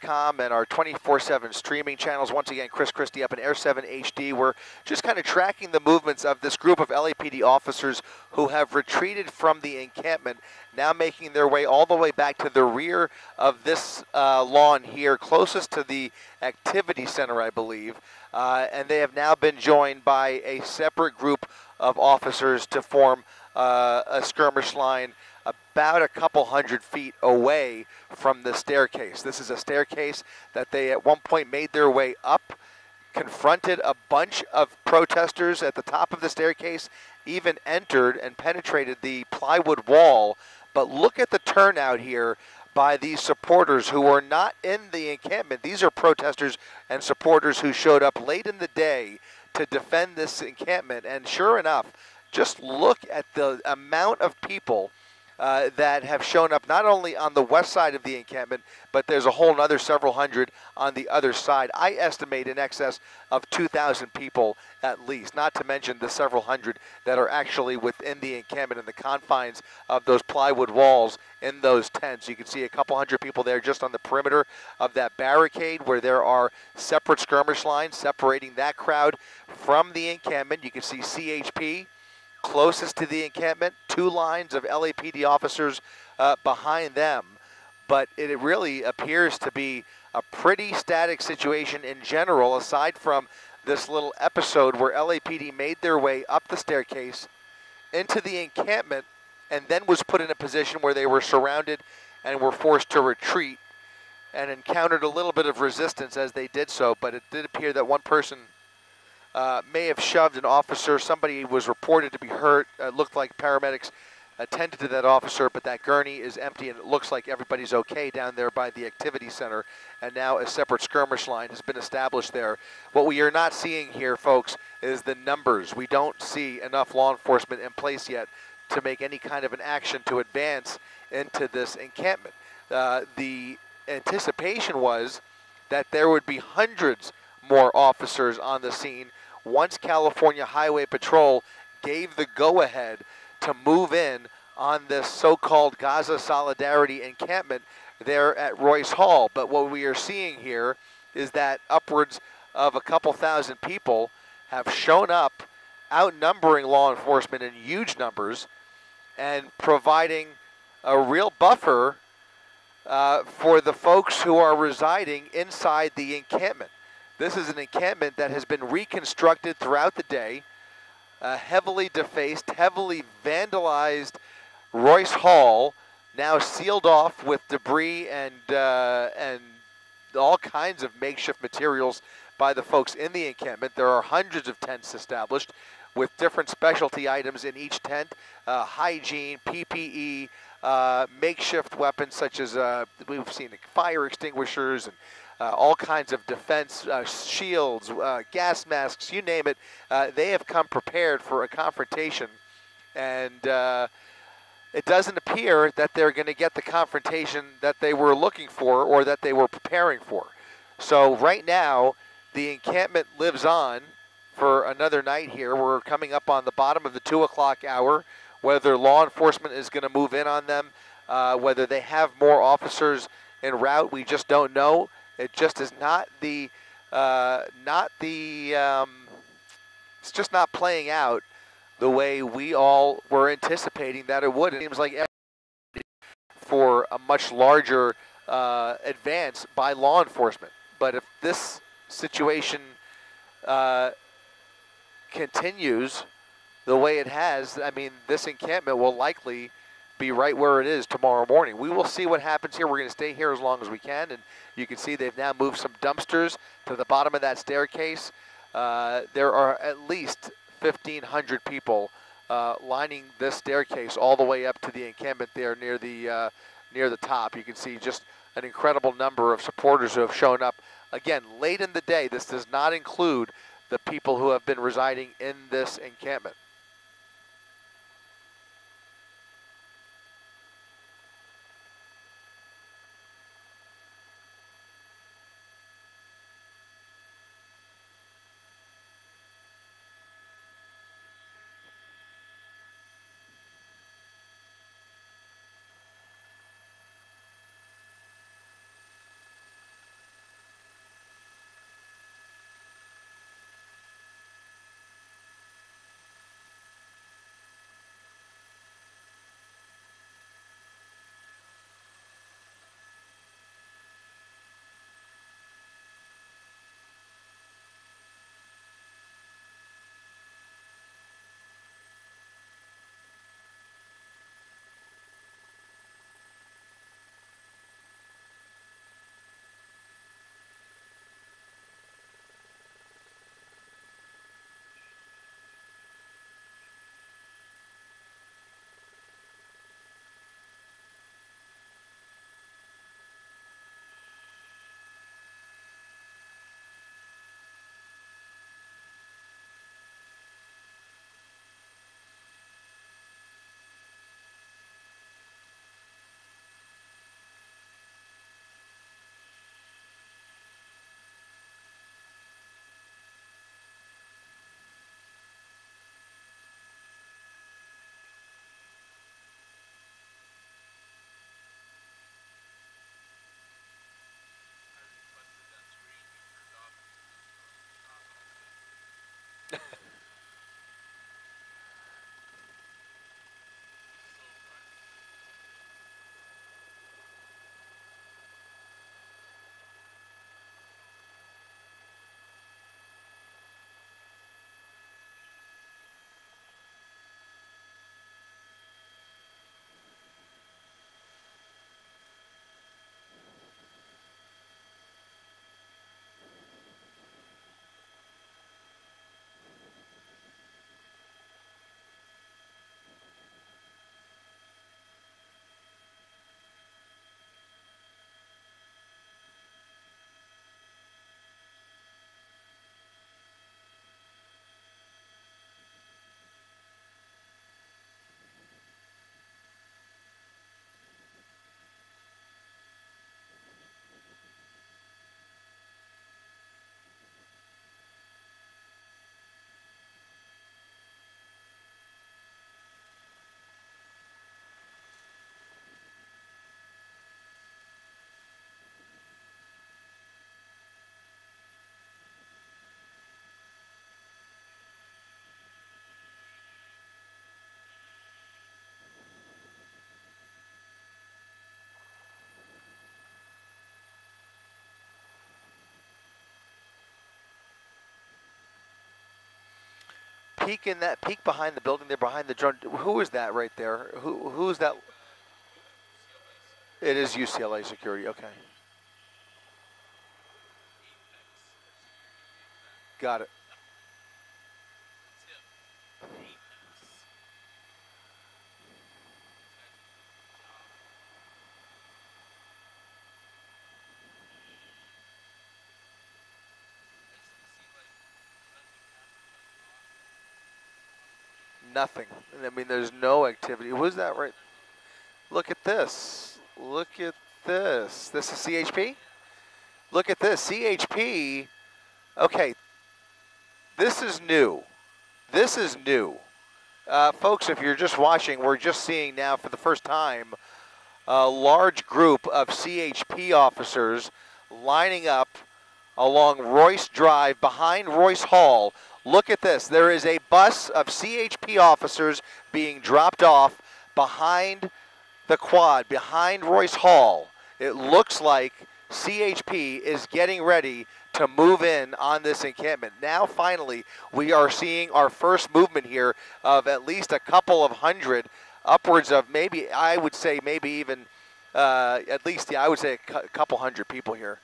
and our 24/7 streaming channels. Once again, Chris Christie up in Air 7 HD. We're just kind of tracking the movements of this group of LAPD officers who have retreated from the encampment, now making their way all the way back to the rear of this lawn here, closest to the activity center, I believe. And they have now been joined by a separate group of officers to form a skirmish line about a couple hundred feet away from the staircase. This is a staircase that they at one point made their way up, confronted a bunch of protesters at the top of the staircase, even entered and penetrated the plywood wall. But look at the turnout here by these supporters who are not in the encampment. These are protesters and supporters who showed up late in the day to defend this encampment. And sure enough, just look at the amount of people that have shown up not only on the west side of the encampment, but there's a whole other several hundred on the other side. I estimate in excess of 2,000 people at least, not to mention the several hundred that are actually within the encampment in the confines of those plywood walls in those tents. You can see a couple hundred people there just on the perimeter of that barricade where there are separate skirmish lines separating that crowd from the encampment. You can see CHP closest to the encampment, 2 lines of LAPD officers behind them. But it really appears to be a pretty static situation in general, aside from this little episode where LAPD made their way up the staircase into the encampment and then was put in a position where they were surrounded and were forced to retreat and encountered a little bit of resistance as they did so. But it did appear that one person may have shoved an officer. Somebody was reported to be hurt. It looked like paramedics attended to that officer, but that gurney is empty, and it looks like everybody's okay down there by the activity center. And now a separate skirmish line has been established there. What we are not seeing here, folks, is the numbers. We don't see enough law enforcement in place yet to make any kind of an action to advance into this encampment. The anticipation was that there would be hundreds more officers on the scene once California Highway Patrol gave the go-ahead to move in on this so-called Gaza Solidarity encampment there at Royce Hall. But what we are seeing here is that upwards of a couple thousand people have shown up, outnumbering law enforcement in huge numbers and providing a real buffer for the folks who are residing inside the encampment. This is an encampment that has been reconstructed throughout the day, heavily defaced, heavily vandalized Royce Hall, now sealed off with debris and all kinds of makeshift materials by the folks in the encampment. There are hundreds of tents established with different specialty items in each tent, hygiene, PPE, makeshift weapons such as we've seen fire extinguishers and all kinds of defense shields, gas masks, you name it. They have come prepared for a confrontation, and it doesn't appear that they're going to get the confrontation that they were looking for or that they were preparing for. So right now, the encampment lives on for another night here. We're coming up on the bottom of the 2 o'clock hour. Whether law enforcement is going to move in on them, whether they have more officers en route, we just don't know. It just is it's just not playing out the way we all were anticipating that it would. It seems like for a much larger advance by law enforcement. But if this situation continues the way it has, I mean, this encampment will likely be right where it is tomorrow morning. We will see what happens here. We're going to stay here as long as we can, and you can see they've now moved some dumpsters to the bottom of that staircase. There are at least 1,500 people lining this staircase all the way up to the encampment there near the top. You can see just an incredible number of supporters who have shown up. Again, late in the day. This does not include the people who have been residing in this encampment. peek behind the building there, behind the drone. Who is that right there? Who's that? It is UCLA security. Okay, got it. Nothing. I mean, there's no activity. Who's that right? Look at this. Look at this. This is CHP? Look at this. CHP. Okay, this is new. This is new. Folks, if you're just watching, we're just seeing now for the first time a large group of CHP officers lining up along Royce Drive behind Royce Hall. Look at this. There is a bus of CHP officers being dropped off behind the quad, behind Royce Hall. It looks like CHP is getting ready to move in on this encampment. Now, finally, we are seeing our first movement here of at least a couple of hundred, upwards of maybe, I would say maybe even, at least, yeah, I would say a couple hundred people here.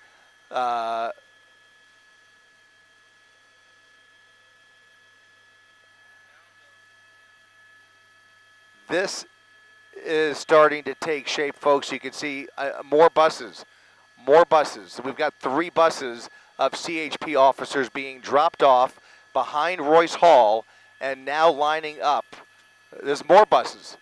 This is starting to take shape, folks. You can see more buses, more buses. We've got 3 buses of CHP officers being dropped off behind Royce Hall and now lining up. There's more buses.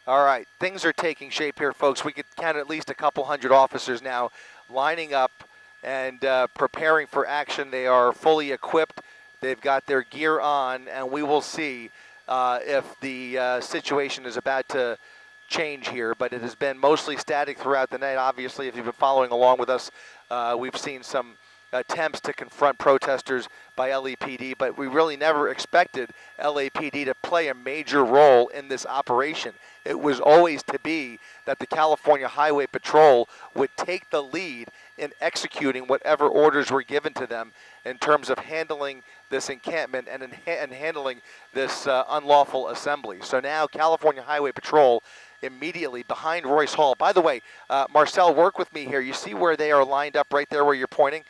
All right, things are taking shape here, folks. We could count at least a couple hundred officers now lining up and preparing for action. They are fully equipped. They've got their gear on, and we will see if the situation is about to change here. But it has been mostly static throughout the night. Obviously, if you've been following along with us, we've seen some attempts to confront protesters by LAPD, but we really never expected LAPD to play a major role in this operation. It was always to be that the California Highway Patrol would take the lead in executing whatever orders were given to them in terms of handling this encampment and handling this unlawful assembly. So now California Highway Patrol immediately behind Royce Hall. By the way, Marcel, work with me here. You see where they are lined up right there where you're pointing?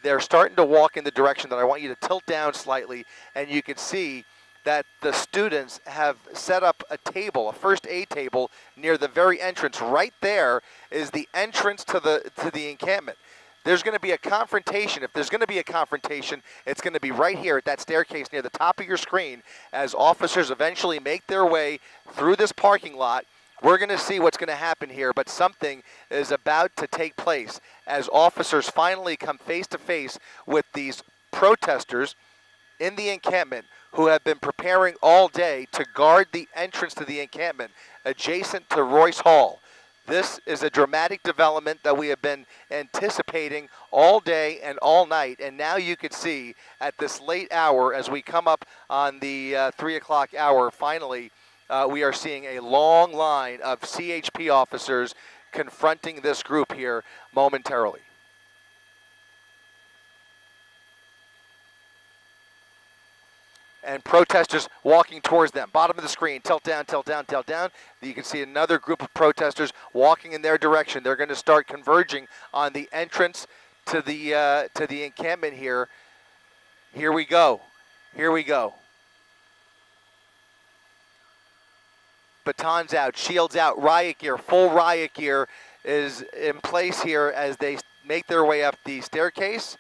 They're starting to walk in the direction that I want you to tilt down slightly, and you can see that the students have set up a table, a first aid table, near the very entrance. Right there is the entrance to the encampment. There's going to be a confrontation. If there's going to be a confrontation, it's going to be right here at that staircase near the top of your screen as officers eventually make their way through this parking lot. We're going to see what's going to happen here, but something is about to take place as officers finally come face to face with these protesters in the encampment who have been preparing all day to guard the entrance to the encampment adjacent to Royce Hall. This is a dramatic development that we have been anticipating all day and all night, and now you can see at this late hour as we come up on the 3 o'clock hour, finally, we are seeing a long line of CHP officers confronting this group here momentarily. And protesters walking towards them. Bottom of the screen, tilt down, tilt down, tilt down. You can see another group of protesters walking in their direction. They're going to start converging on the entrance to the encampment here. Here we go. Here we go. Batons out, shields out, riot gear, full riot gear is in place here as they make their way up the staircase.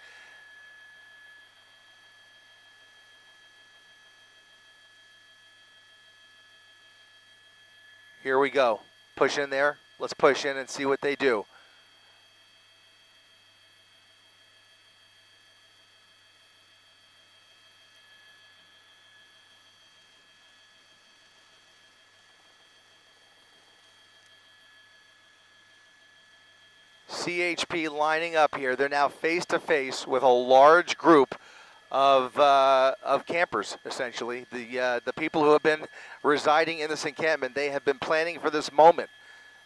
Here we go. Push in there. Let's push in and see what they do. CHP lining up here. They're now face to face with a large group of campers, essentially. The people who have been residing in this encampment, they have been planning for this moment.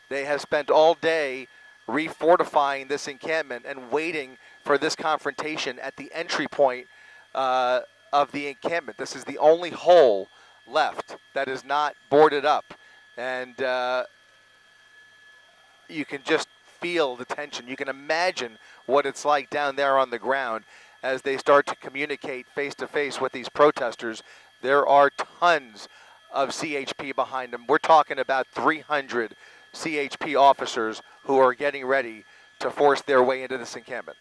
They have spent all day refortifying this encampment and waiting for this confrontation at the entry point of the encampment. This is the only hole left that is not boarded up. And you can just feel the tension. You can imagine what it's like down there on the ground as they start to communicate face-to-face with these protesters. There are tons of CHP behind them. We're talking about 300 CHP officers who are getting ready to force their way into this encampment.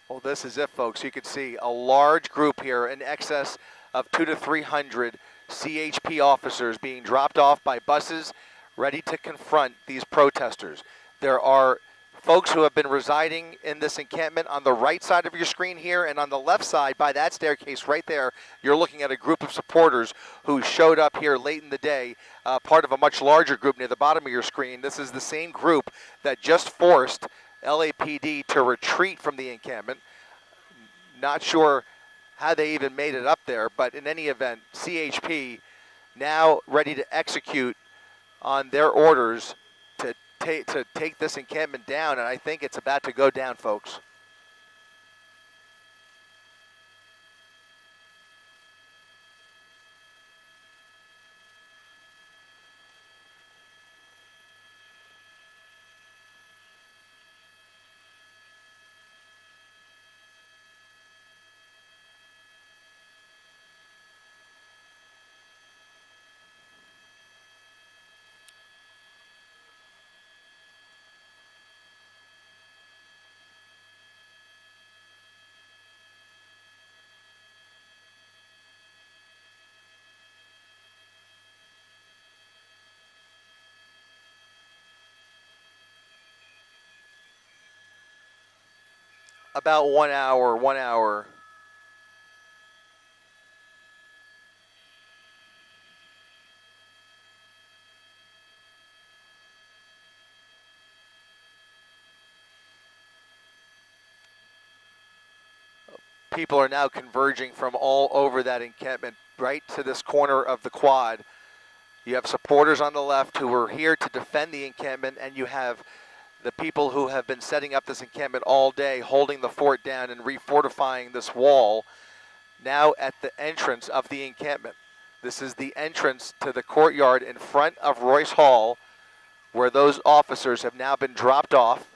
Well, this is it, folks. You can see a large group here, in excess of 200 to 300 CHP officers being dropped off by buses, ready to confront these protesters. There are folks who have been residing in this encampment on the right side of your screen here, and on the left side by that staircase right there, you're looking at a group of supporters who showed up here late in the day, part of a much larger group near the bottom of your screen. This is the same group that just forced LAPD to retreat from the encampment. Not sure how they even made it up there, but in any event, CHP now ready to execute on their orders to take this encampment down, and I think it's about to go down, folks. About 1 hour, 1 hour. People are now converging from all over that encampment right to this corner of the quad. You have supporters on the left who are here to defend the encampment, and you have the people who have been setting up this encampment all day, holding the fort down and refortifying this wall, now at the entrance of the encampment. This is the entrance to the courtyard in front of Royce Hall, where those officers have now been dropped off.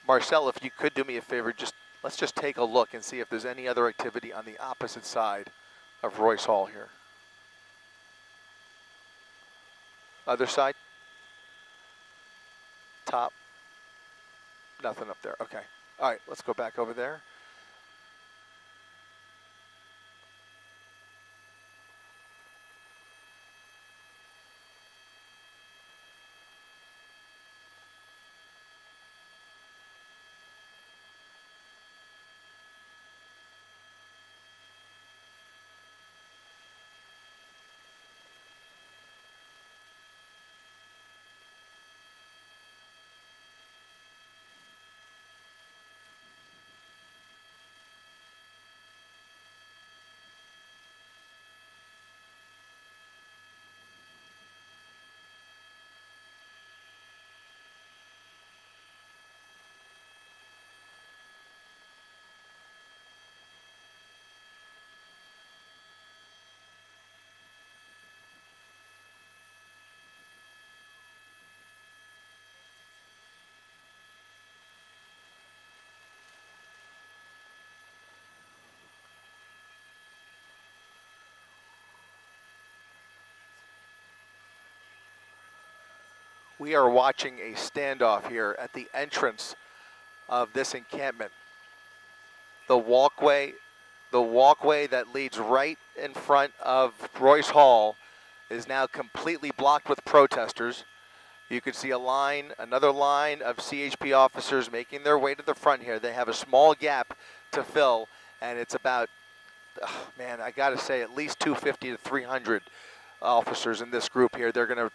Marcel, if you could do me a favor, let's just take a look and see if there's any other activity on the opposite side of Royce Hall here. Other side? Top? Nothing up there. Okay. All right, let's go back over there. We are watching a standoff here at the entrance of this encampment. The walkway that leads right in front of Royce Hall is now completely blocked with protesters. You can see another line of CHP officers making their way to the front here. They have a small gap to fill, and it's about, man, I gotta say, at least 250 to 300 officers in this group here. They're gonna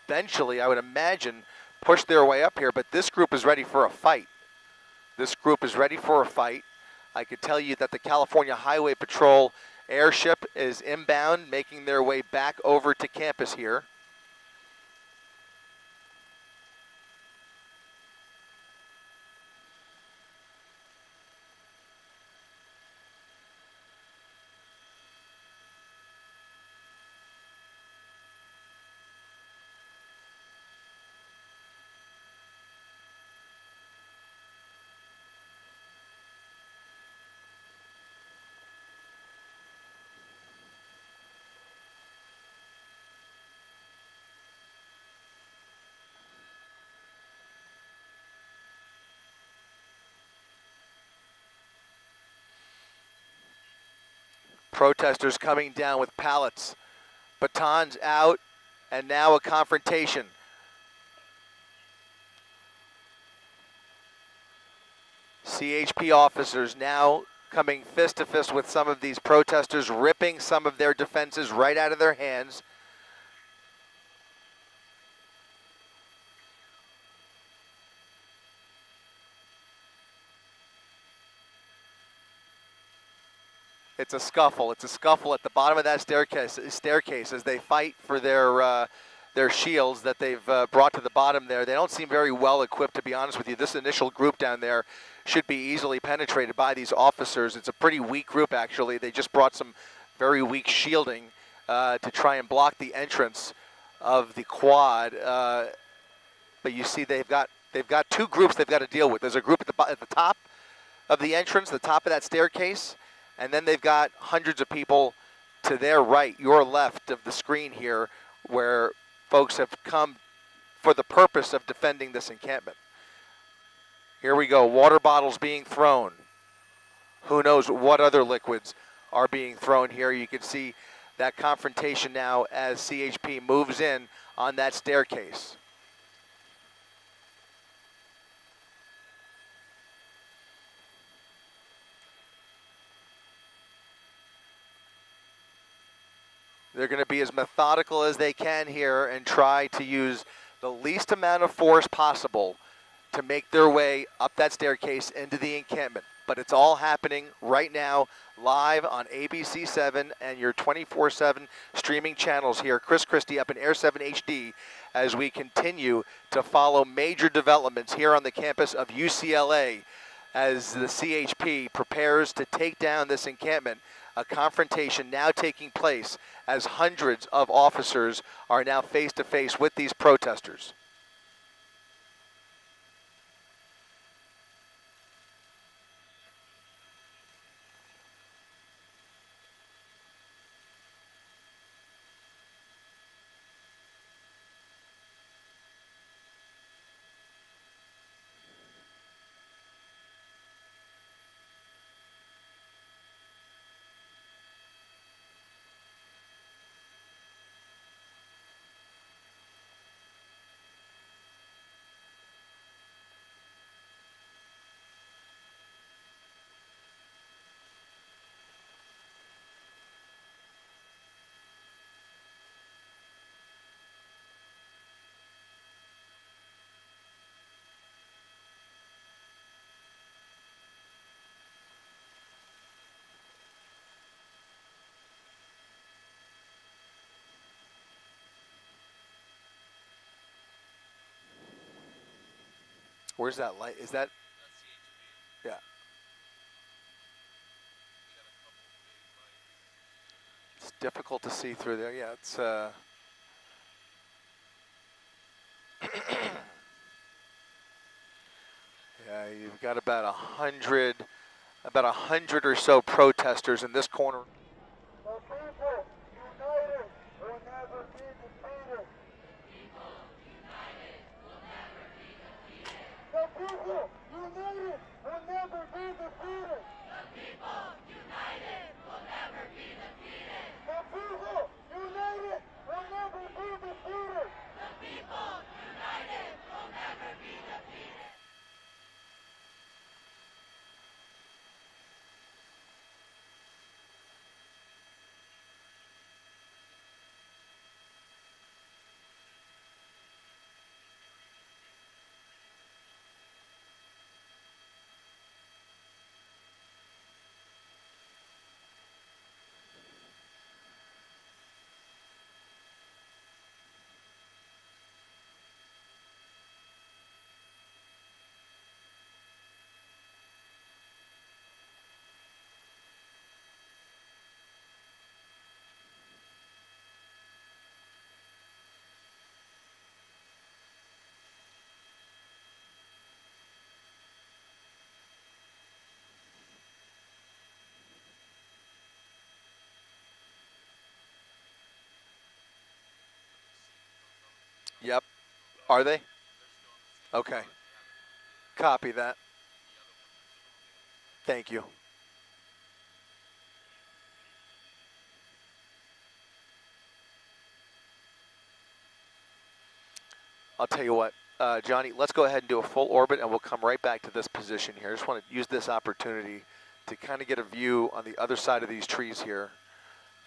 eventually, I would imagine, push their way up here, but this group is ready for a fight. This group is ready for a fight. I could tell you that the California Highway Patrol airship is inbound, making their way back over to campus here. Protesters coming down with pallets, batons out, and now a confrontation. CHP officers now coming fist to fist with some of these protesters, ripping some of their defenses right out of their hands. It's a scuffle. It's a scuffle at the bottom of that staircase as they fight for their shields that they've brought to the bottom there. They don't seem very well equipped, to be honest with you. This initial group down there should be easily penetrated by these officers. It's a pretty weak group, actually. They just brought some very weak shielding to try and block the entrance of the quad. But you see, they've got two groups they've got to deal with. There's a group at the top of the entrance, the top of that staircase. And then they've got hundreds of people to their right, your left of the screen here, where folks have come for the purpose of defending this encampment. Here we go, water bottles being thrown. Who knows what other liquids are being thrown here. You can see that confrontation now as CHP moves in on that staircase. They're going to be as methodical as they can here and try to use the least amount of force possible to make their way up that staircase into the encampment. But it's all happening right now, live on ABC 7 and your 24/7 streaming channels here. Chris Christie up in Air 7 HD as we continue to follow major developments here on the campus of UCLA as the CHP prepares to take down this encampment. A confrontation now taking place as hundreds of officers are now face to face with these protesters. Where's that light? Is that? Yeah. It's difficult to see through there. Yeah, it's yeah, you've got about 100 or so protesters in this corner. Yep. Are they? Okay. Copy that. Thank you. I'll tell you what, Johnny, let's go ahead and do a full orbit and we'll come right back to this position here. I just want to use this opportunity to kind of get a view on the other side of these trees here.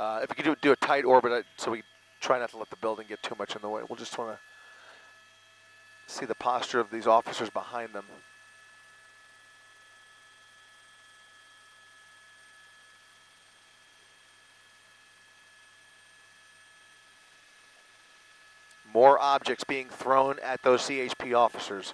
If we could do a tight orbit so we try not to let the building get too much in the way. We'll just want to see the posture of these officers behind them. More objects being thrown at those CHP officers.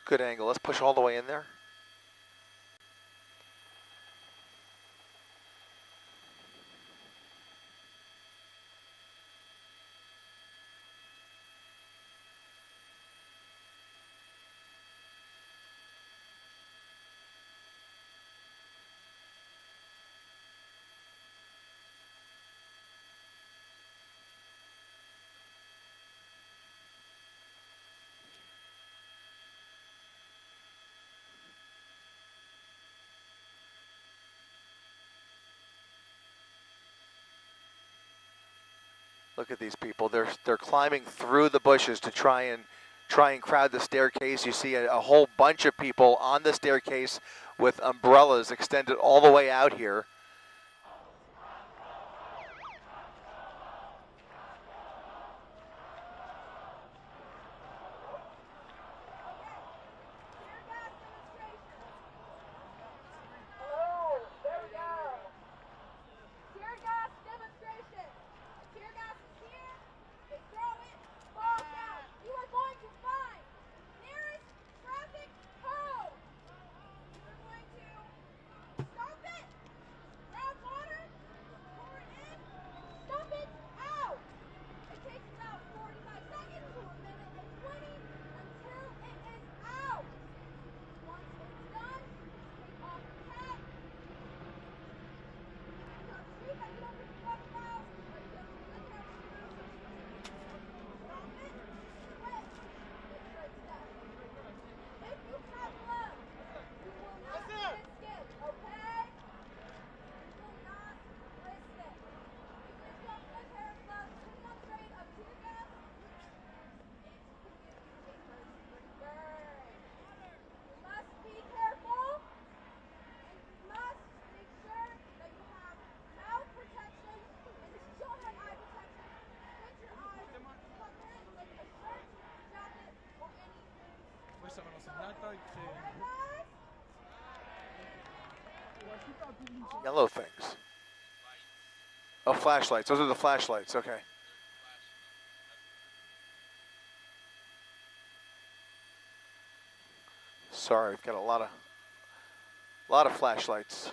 Good angle. Let's push all the way in there. Look at these people. They're climbing through the bushes to try and crowd the staircase. You see a whole bunch of people on the staircase with umbrellas extended all the way out here. Yellow things. Oh, flashlights. Those are the flashlights. Okay. Sorry, we've got a lot of flashlights.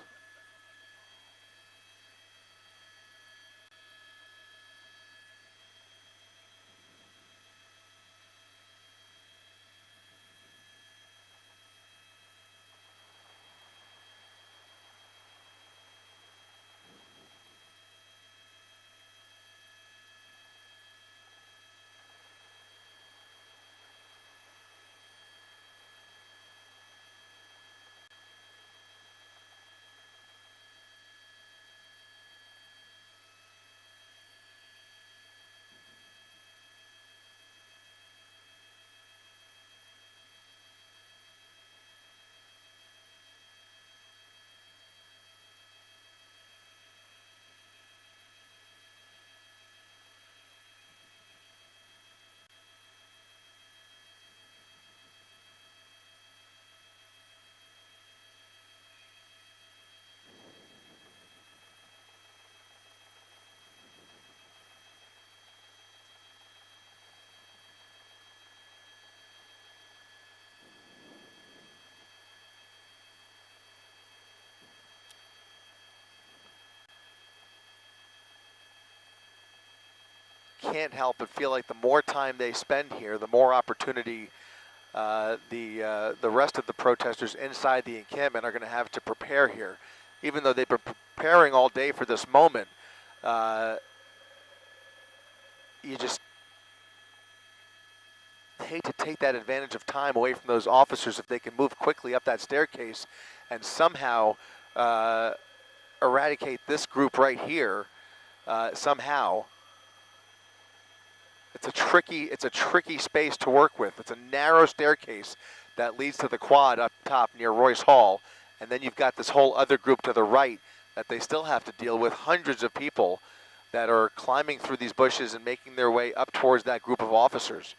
can't help but feel like the more time they spend here, the more opportunity the rest of the protesters inside the encampment are going to have to prepare here. Even though they've been preparing all day for this moment, you just hate to take that advantage of time away from those officers if they can move quickly up that staircase and somehow eradicate this group right here somehow. It's a tricky space to work with. It's a narrow staircase that leads to the quad up top near Royce Hall, and then you've got this whole other group to the right that they still have to deal with, hundreds of people that are climbing through these bushes and making their way up towards that group of officers.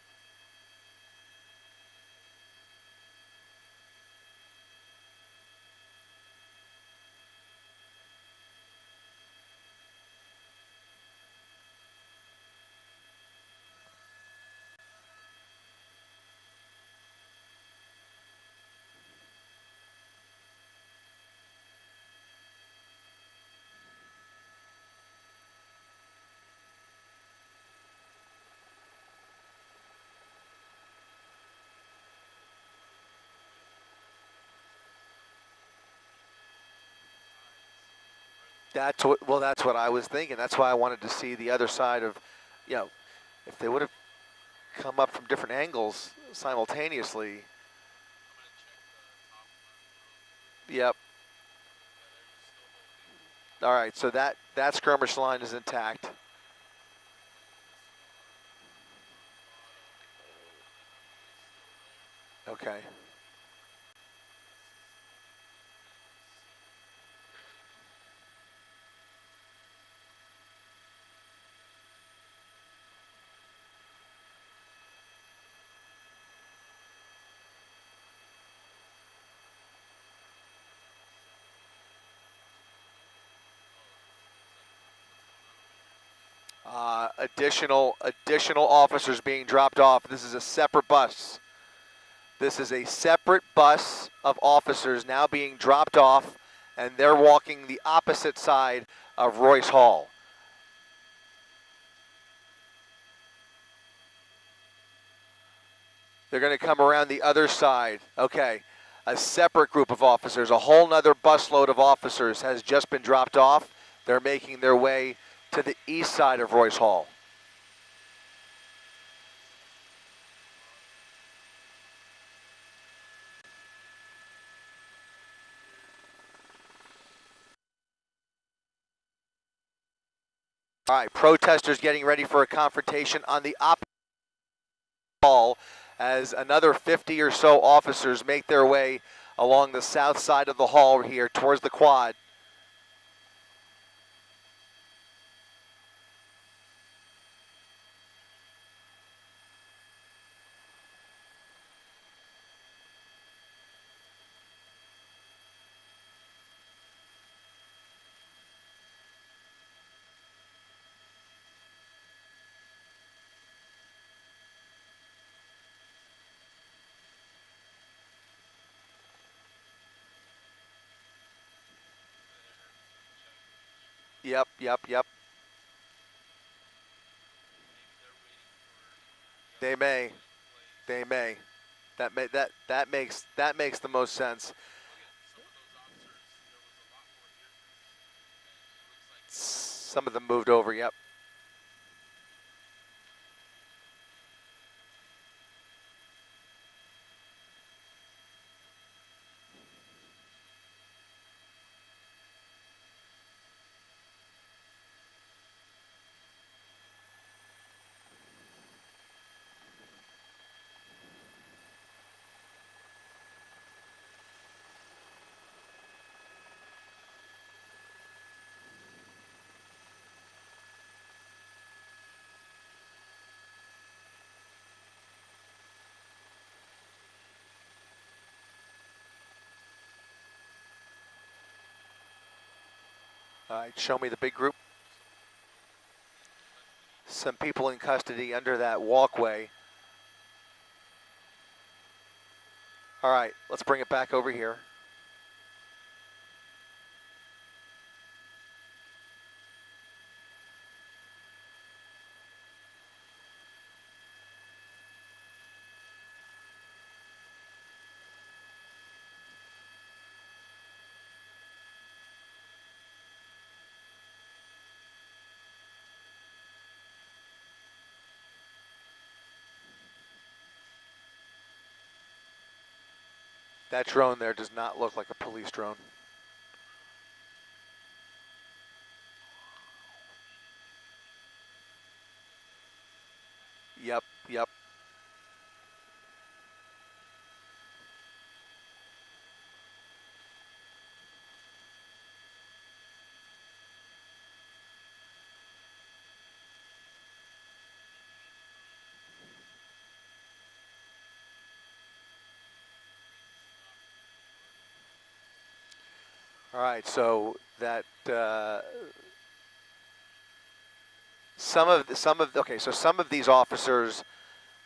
That's what I was thinking. That's why I wanted to see the other side of, if they would have come up from different angles simultaneously. Yep. All right, so that skirmish line is intact. Okay. Additional officers being dropped off. This is a separate bus. This is a separate bus of officers now being dropped off, and they're walking the opposite side of Royce Hall. They're going to come around the other side. Okay, a separate group of officers, a whole nother busload of officers has just been dropped off. They're making their way to the east side of Royce Hall. All right, protesters getting ready for a confrontation on the opposite hall as another 50 or so officers make their way along the south side of the hall here towards the quad. Yep. They may. That makes the most sense. Some of them moved over. Yep. All right, show me the big group. Some people in custody under that walkway. All right, let's bring it back over here. That drone there does not look like a police drone. Yep, yep. All right, so that some of these officers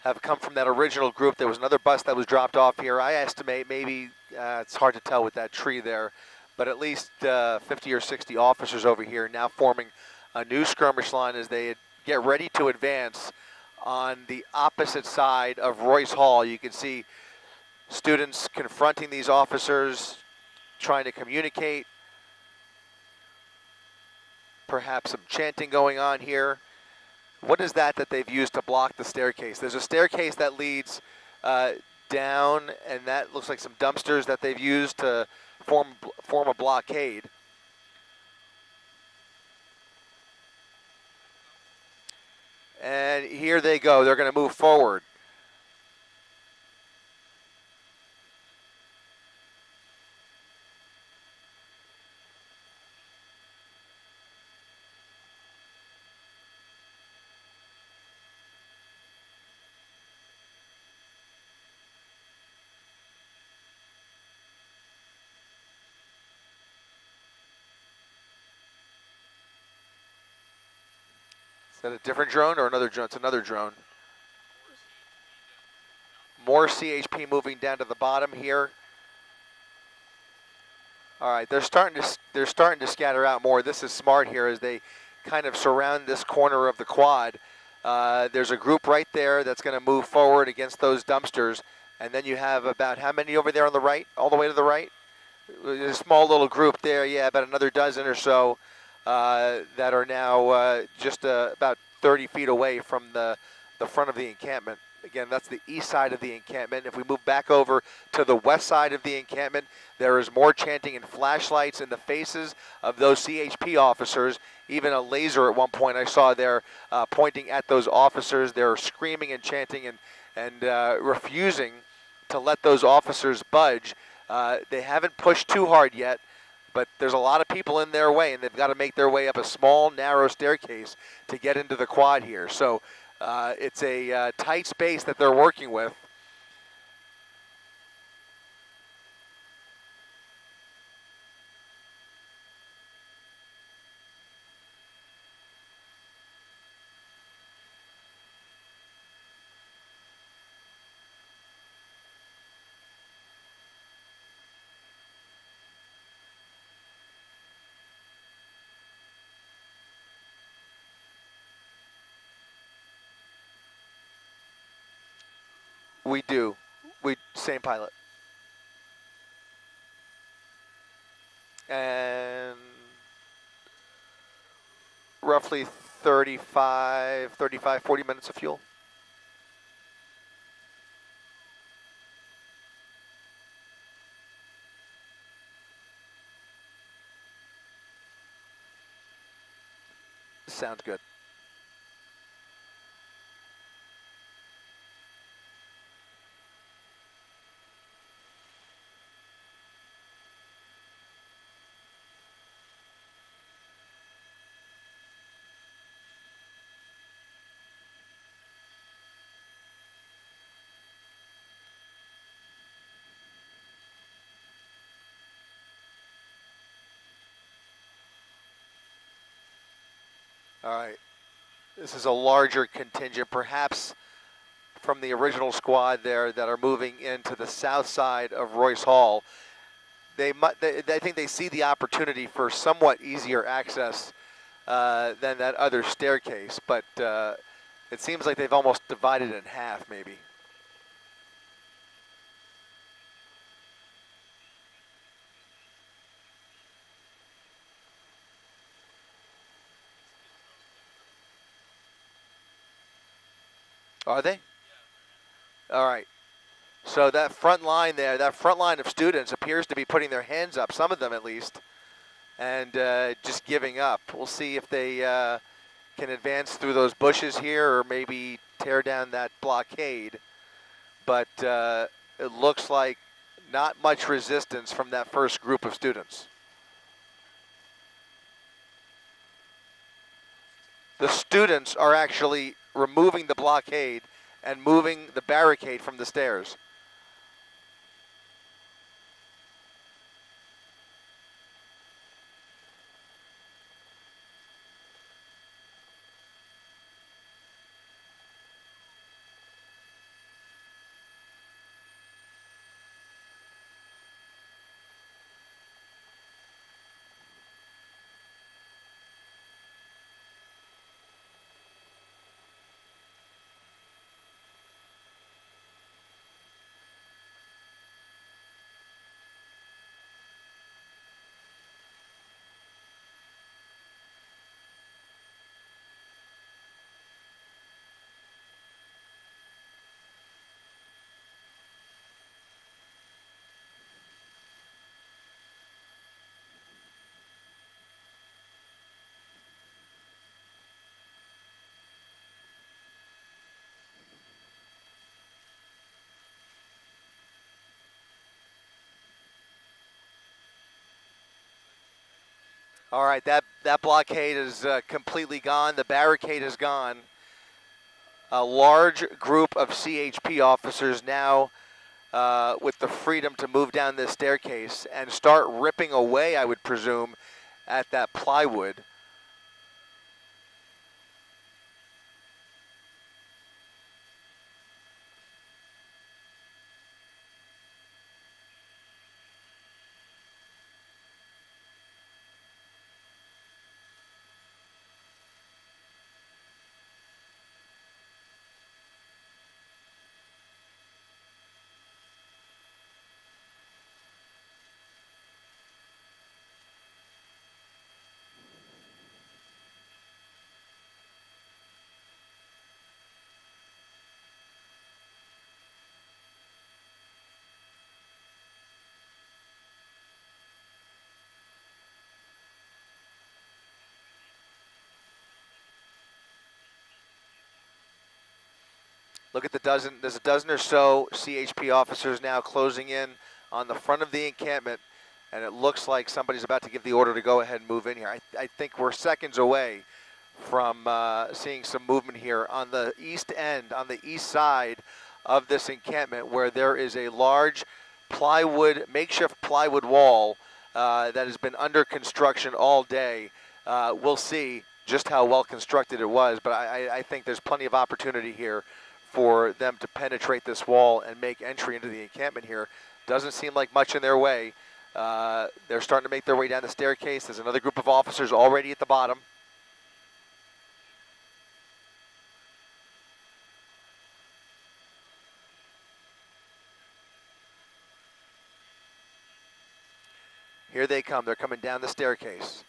have come from that original group. There was another bus that was dropped off here. I estimate maybe it's hard to tell with that tree there, but at least 50 or 60 officers over here now forming a new skirmish line as they get ready to advance on the opposite side of Royce Hall. You can see students confronting these officers, trying to communicate. Perhaps some chanting going on here. What is that they've used to block the staircase? There's a staircase that leads down, and that looks like some dumpsters that they've used to form a blockade. And here they go. They're going to move forward. Is that a different drone or another drone? It's another drone. More CHP moving down to the bottom here. All right, they're starting to scatter out more. This is smart here as they kind of surround this corner of the quad. There's a group right there that's going to move forward against those dumpsters, and then you have about how many over there on the right, all the way to the right? A small little group there, yeah, about another dozen or so that are now just about 30 feet away from the front of the encampment. Again, that's the east side of the encampment. If we move back over to the west side of the encampment, there is more chanting and flashlights in the faces of those CHP officers. Even a laser at one point I saw there pointing at those officers. They're screaming and chanting and refusing to let those officers budge. They haven't pushed too hard yet, but there's a lot of people in their way, and they've got to make their way up a small, narrow staircase to get into the quad here. So it's a tight space that they're working with. We do. Same pilot. And roughly 35, 40 minutes of fuel. Sounds good. All right. This is a larger contingent, perhaps from the original squad there that are moving into the south side of Royce Hall. I think they see the opportunity for somewhat easier access than that other staircase, but it seems like they've almost divided it in half, maybe. Are they? All right. So that front line there, that front line of students appears to be putting their hands up, some of them at least, and just giving up. We'll see if they can advance through those bushes here or maybe tear down that blockade. But it looks like not much resistance from that first group of students. The students are actually removing the blockade and moving the barricade from the stairs. All right, that blockade is completely gone. The barricade is gone. A large group of CHP officers now with the freedom to move down this staircase and start ripping away, I would presume, at that plywood. Look at the dozen, there's a dozen or so CHP officers now closing in on the front of the encampment, and it looks like somebody's about to give the order to go ahead and move in here. I think we're seconds away from seeing some movement here on the east end, on the east side of this encampment, where there is a large plywood, makeshift plywood wall that has been under construction all day. We'll see just how well constructed it was, but I think there's plenty of opportunity here for them to penetrate this wall and make entry into the encampment here. Doesn't seem like much in their way. They're starting to make their way down the staircase. There's another group of officers already at the bottom. Here they come. They're coming down the staircase.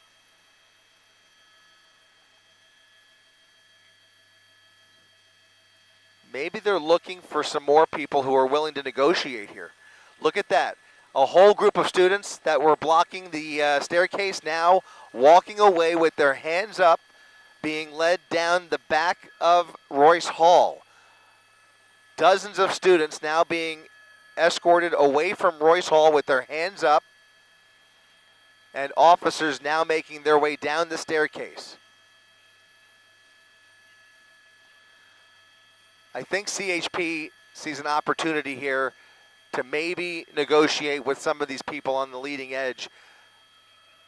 Maybe they're looking for some more people who are willing to negotiate here. Look at that. A whole group of students that were blocking the staircase now walking away with their hands up, being led down the back of Royce Hall. Dozens of students now being escorted away from Royce Hall with their hands up, and officers now making their way down the staircase. I think CHP sees an opportunity here to maybe negotiate with some of these people on the leading edge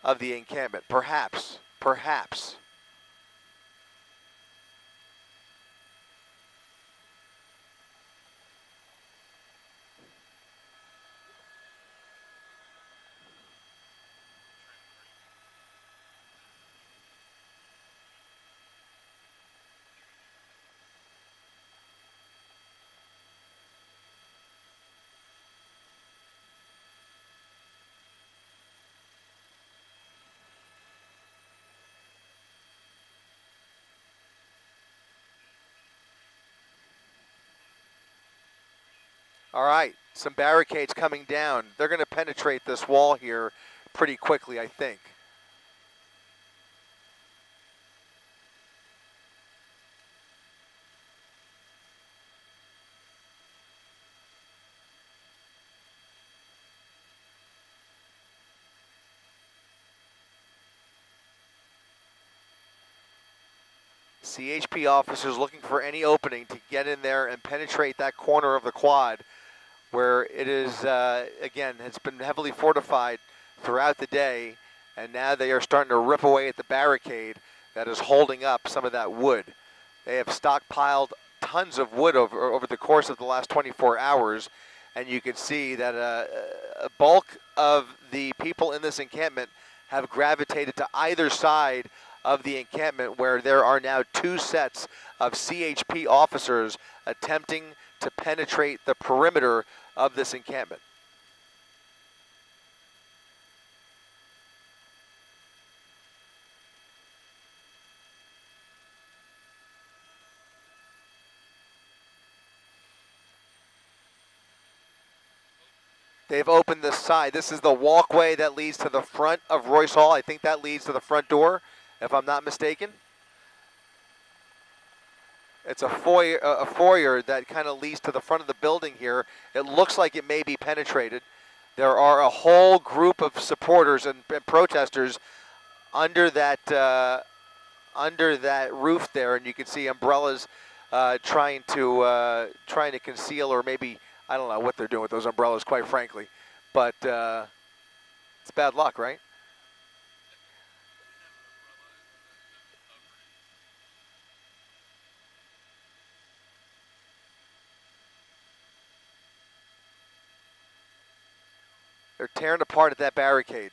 of the encampment. Perhaps, perhaps. All right, some barricades coming down. They're going to penetrate this wall here pretty quickly, I think. CHP officers looking for any opening to get in there and penetrate that corner of the quad where it is, again, it's been heavily fortified throughout the day, and now they are starting to rip away at the barricade that is holding up some of that wood. They have stockpiled tons of wood over the course of the last 24 hours, and you can see that a bulk of the people in this encampment have gravitated to either side of the encampment, where there are now two sets of CHP officers attempting to penetrate the perimeter of this encampment. They've opened this side. This is the walkway that leads to the front of Royce Hall. I think that leads to the front door, if I'm not mistaken. It's a foyer that kind of leads to the front of the building here. It looks like it may be penetrated. There are a whole group of supporters and protesters under that roof there, and you can see umbrellas trying to conceal, or maybe, I don't know what they're doing with those umbrellas, quite frankly. But it's bad luck, right? They're tearing apart at that barricade.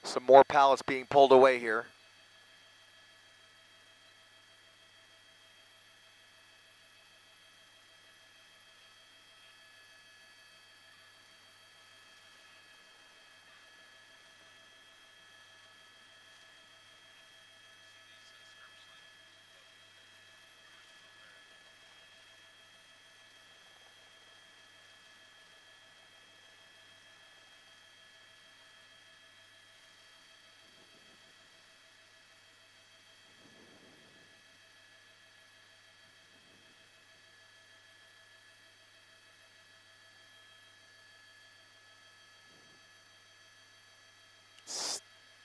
Some more pallets being pulled away here.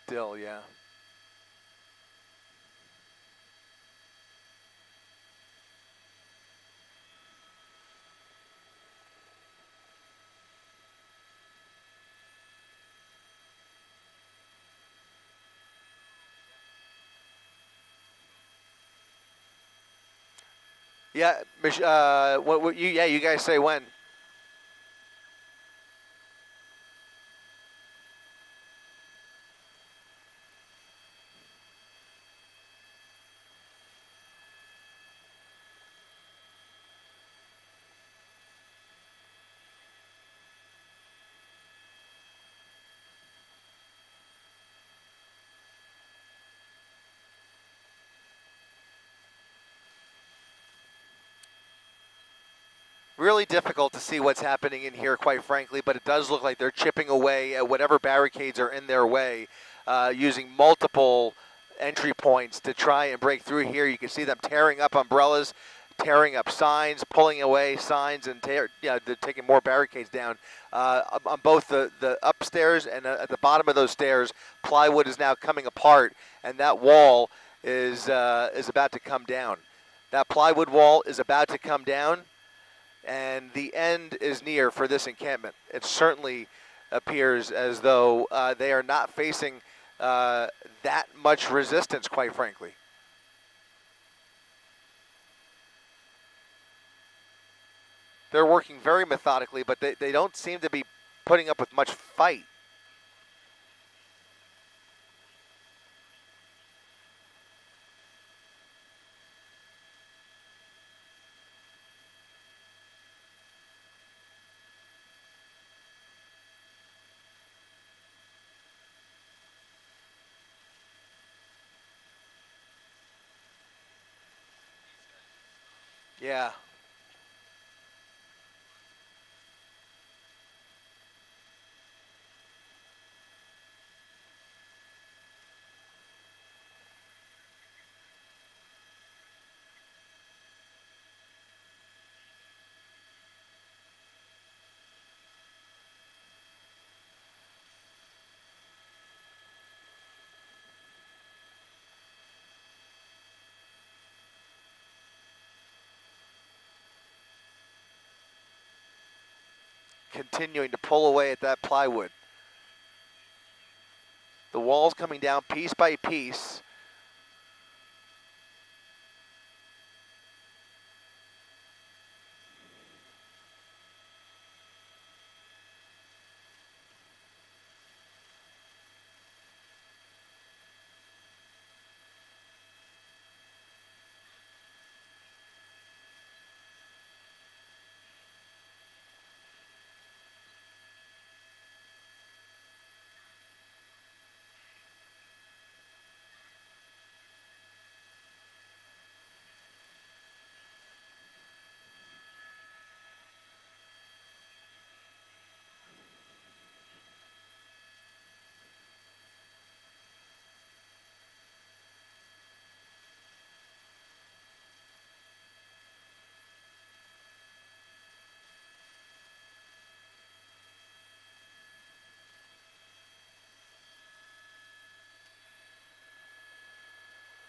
Still, yeah. Yeah, you guys say when? Really difficult to see what's happening in here, quite frankly, but it does look like they're chipping away at whatever barricades are in their way, using multiple entry points to try and break through here. You can see them tearing up umbrellas, tearing up signs, pulling away signs, and they're taking more barricades down. On both the upstairs and at the bottom of those stairs, plywood is now coming apart, and that wall is about to come down. That plywood wall is about to come down, and the end is near for this encampment. It certainly appears as though they are not facing that much resistance, quite frankly. They're working very methodically, but they don't seem to be putting up with much fight. Yeah. Continuing to pull away at that plywood. The wall's coming down piece by piece.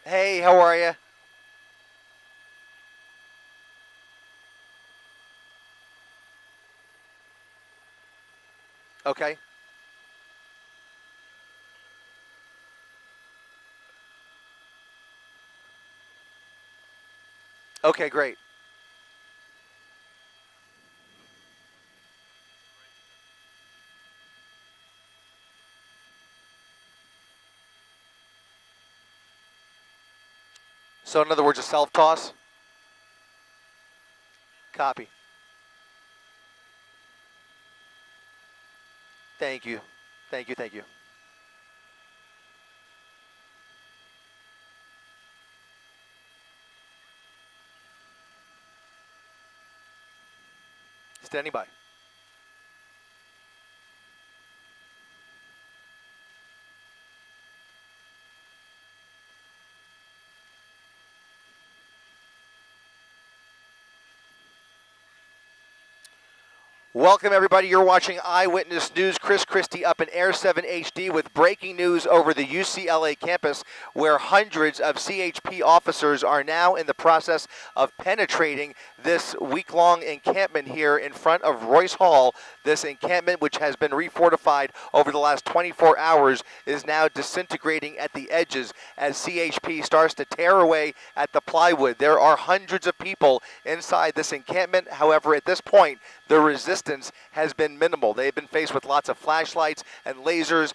Hey, how are you? Okay. Okay, great. So in other words, a self-toss? Copy. Thank you. Thank you, thank you. Standing by. Welcome, everybody. You're watching Eyewitness News. Chris Christie up in Air 7 HD with breaking news over the UCLA campus, where hundreds of CHP officers are now in the process of penetrating this week-long encampment here in front of Royce Hall. This encampment, which has been refortified over the last 24 hours, is now disintegrating at the edges as CHP starts to tear away at the plywood. There are hundreds of people inside this encampment. However, at this point, the resistance has been minimal. They've been faced with lots of flashlights and lasers,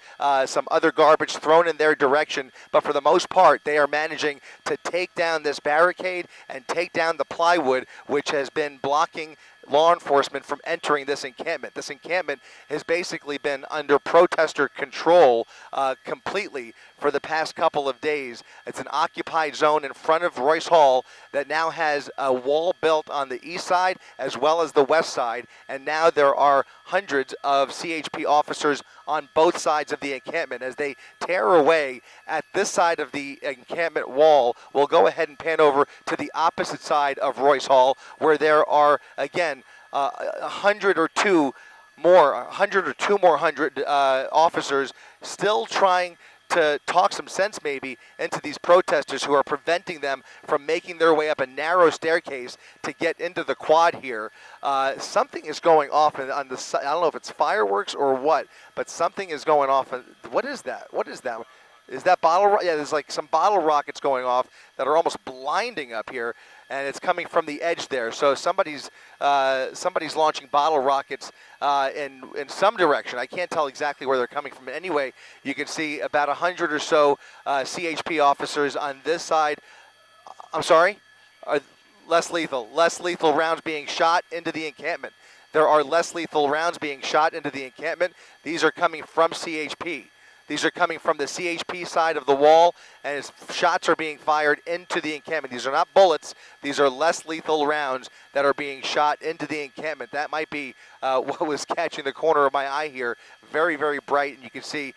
some other garbage thrown in their direction, but for the most part, they are managing to take down this barricade and take down the plywood, which has been blocking law enforcement from entering this encampment. This encampment has basically been under protester control completely for the past couple of days. It's an occupied zone in front of Royce Hall that now has a wall built on the east side as well as the west side, and now there are hundreds of CHP officers on both sides of the encampment as they tear away at this side of the encampment wall. We'll go ahead and pan over to the opposite side of Royce Hall, where there are, again, 100 or two more officers still trying to talk some sense maybe into these protesters who are preventing them from making their way up a narrow staircase to get into the quad here. Something is going off on the side. I don't know if it's fireworks or what, but something is going off. What is that? What is that? Is that bottle? Yeah, there's like some bottle rockets going off that are almost blinding up here, and it's coming from the edge there. So somebody's launching bottle rockets in some direction. I can't tell exactly where they're coming from. Anyway, you can see about 100 or so CHP officers on this side. I'm sorry, less lethal rounds being shot into the encampment. There are less lethal rounds being shot into the encampment. These are coming from CHP. These are coming from the CHP side of the wall, and as shots are being fired into the encampment. These are not bullets. These are less lethal rounds that are being shot into the encampment. That might be what was catching the corner of my eye here. Very, very bright, and you can see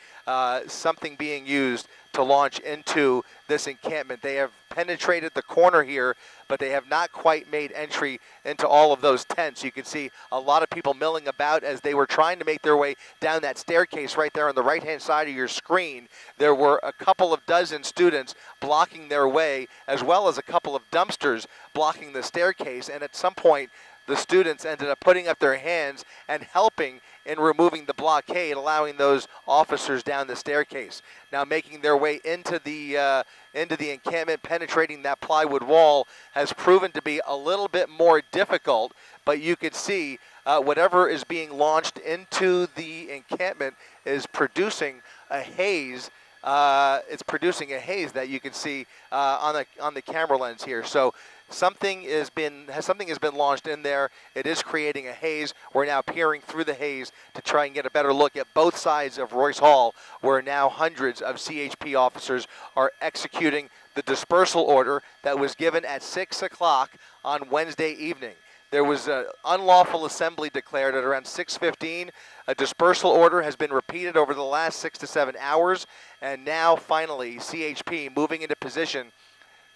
something being used to launch into this encampment. They have penetrated the corner here, but they have not quite made entry into all of those tents. You can see a lot of people milling about as they were trying to make their way down that staircase right there on the right-hand side of your screen. There were a couple of dozen students blocking their way, as well as a couple of dumpsters blocking the staircase, and at some point, the students ended up putting up their hands and helping in removing the blockade, allowing those officers down the staircase. Now making their way into the encampment, penetrating that plywood wall has proven to be a little bit more difficult, but you could see whatever is being launched into the encampment is producing a haze. It's producing a haze that you can see on the camera lens here. So something has been launched in there. It is creating a haze. We're now peering through the haze to try and get a better look at both sides of Royce Hall, where now hundreds of CHP officers are executing the dispersal order that was given at 6 o'clock on Wednesday evening. There was an unlawful assembly declared at around 6:15. A dispersal order has been repeated over the last 6 to 7 hours, and now finally CHP moving into position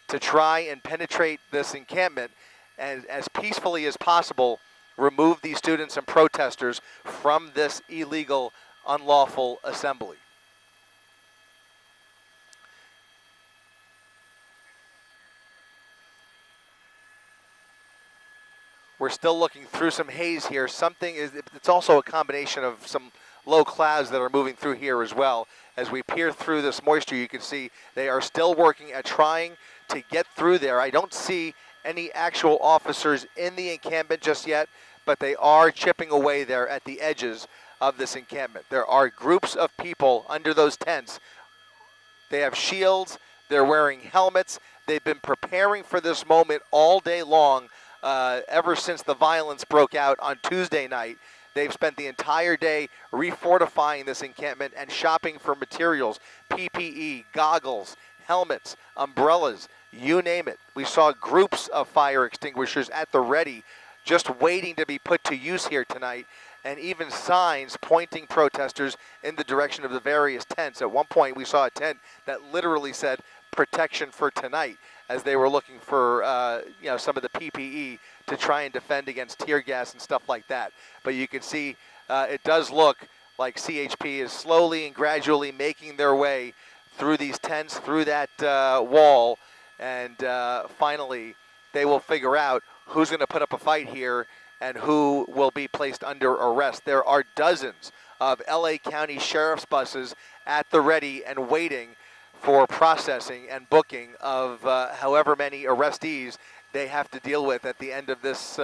to try and penetrate this encampment and as peacefully as possible remove these students and protesters from this illegal, unlawful assembly. We're still looking through some haze here. It's also a combination of some low clouds that are moving through here as well. As we peer through this moisture, you can see they are still working at trying to get through there. I don't see any actual officers in the encampment just yet, but they are chipping away there at the edges of this encampment. There are groups of people under those tents. They have shields, they're wearing helmets. They've been preparing for this moment all day long, ever since the violence broke out on Tuesday night. They've spent the entire day refortifying this encampment and shopping for materials, PPE, goggles, helmets, umbrellas, you name it. We saw groups of fire extinguishers at the ready, just waiting to be put to use here tonight, and even signs pointing protesters in the direction of the various tents. At one point, we saw a tent that literally said, "Protection for tonight," as they were looking for some of the PPE to try and defend against tear gas and stuff like that. But you can see it does look like CHP is slowly and gradually making their way through these tents, through that wall, and finally they will figure out who's going to put up a fight here and who will be placed under arrest. There are dozens of LA County Sheriff's buses at the ready and waiting for processing and booking of however many arrestees they have to deal with at the end of this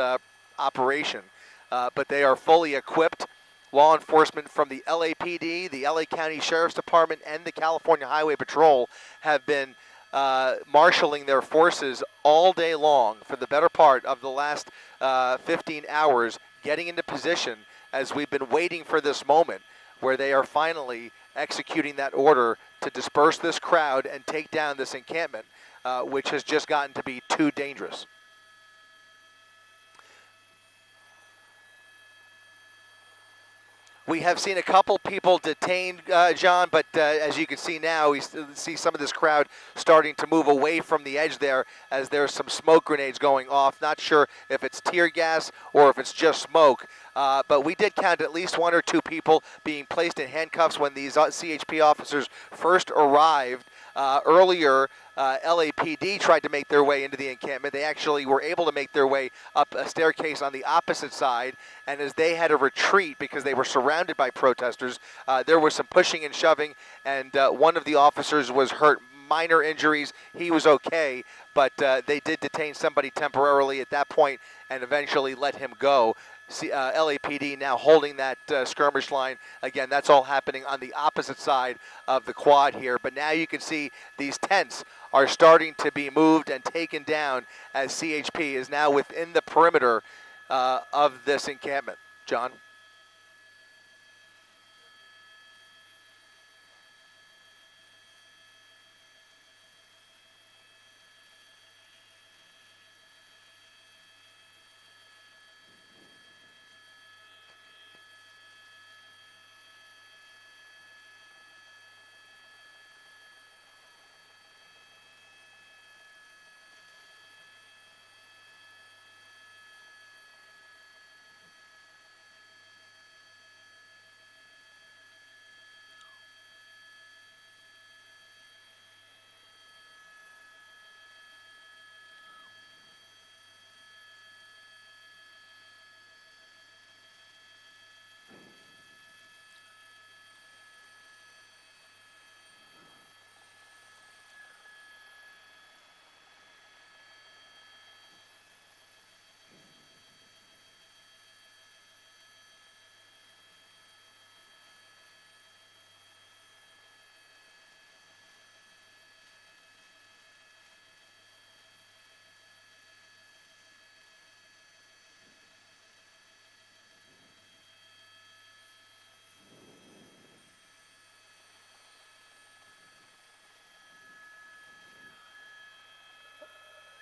operation. But they are fully equipped. Law enforcement from the LAPD, the LA County Sheriff's Department, and the California Highway Patrol have been marshaling their forces all day long for the better part of the last 15 hours, getting into position as we've been waiting for this moment where they are finally executing that order to disperse this crowd and take down this encampment, which has just gotten to be too dangerous. We have seen a couple people detained, John, but as you can see now, we see some of this crowd starting to move away from the edge there as there's some smoke grenades going off. Not sure if it's tear gas or if it's just smoke, but we did count at least 1 or 2 people being placed in handcuffs when these CHP officers first arrived. Earlier, LAPD tried to make their way into the encampment. They actually were able to make their way up a staircase on the opposite side, and as they had to retreat because they were surrounded by protesters, there was some pushing and shoving, and one of the officers was hurt. Minor injuries. He was okay, but they did detain somebody temporarily at that point and eventually let him go. LAPD now holding that skirmish line. Again, that's all happening on the opposite side of the quad here. But now you can see these tents are starting to be moved and taken down as CHP is now within the perimeter of this encampment. John?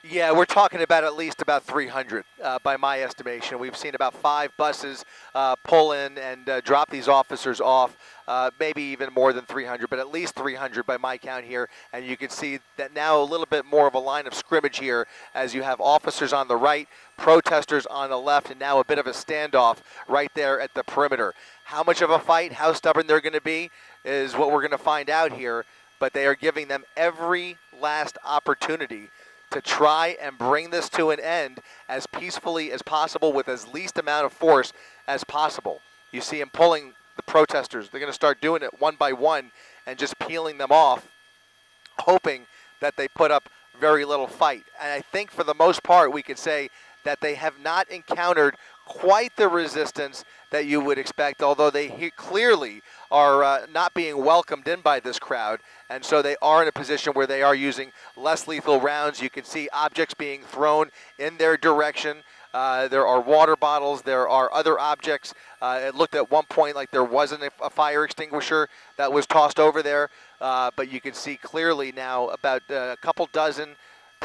Yeah, we're talking about at least about 300 by my estimation. We've seen about 5 buses pull in and drop these officers off, maybe even more than 300, but at least 300 by my count here. And you can see that now a little bit more of a line of scrimmage here as you have officers on the right, protesters on the left, and now a bit of a standoff right there at the perimeter. How much of a fight, how stubborn they're going to be is what we're going to find out here, but they are giving them every last opportunity to try and bring this to an end as peacefully as possible with as least amount of force as possible. You see them pulling the protesters. They're going to start doing it one by one and just peeling them off, hoping that they put up very little fight. And I think for the most part we could say that they have not encountered quite the resistance that you would expect, although they clearly are not being welcomed in by this crowd, and so they are in a position where they are using less lethal rounds. You can see objects being thrown in their direction. There are water bottles, there are other objects. It looked at one point like there wasn't a fire extinguisher that was tossed over there, but you can see clearly now about a couple dozen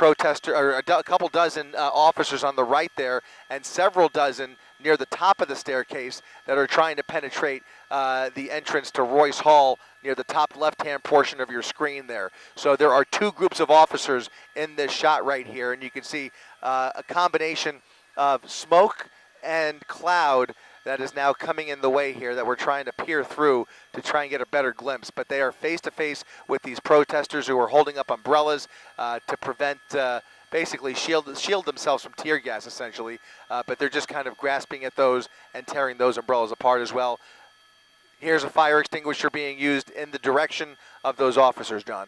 a couple dozen officers on the right there, and several dozen near the top of the staircase that are trying to penetrate the entrance to Royce Hall near the top left-hand portion of your screen there. So there are 2 groups of officers in this shot right here, and you can see a combination of smoke and cloud that is now coming in the way here that we're trying to peer through to try and get a better glimpse. But they are face-to-face with these protesters who are holding up umbrellas to prevent, basically shield themselves from tear gas, essentially. But they're just kind of grasping at those and tearing those umbrellas apart as well. Here's a fire extinguisher being used in the direction of those officers, John.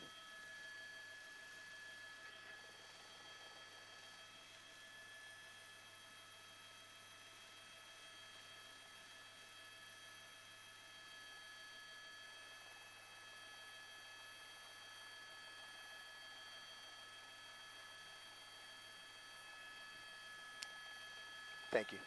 Thank you.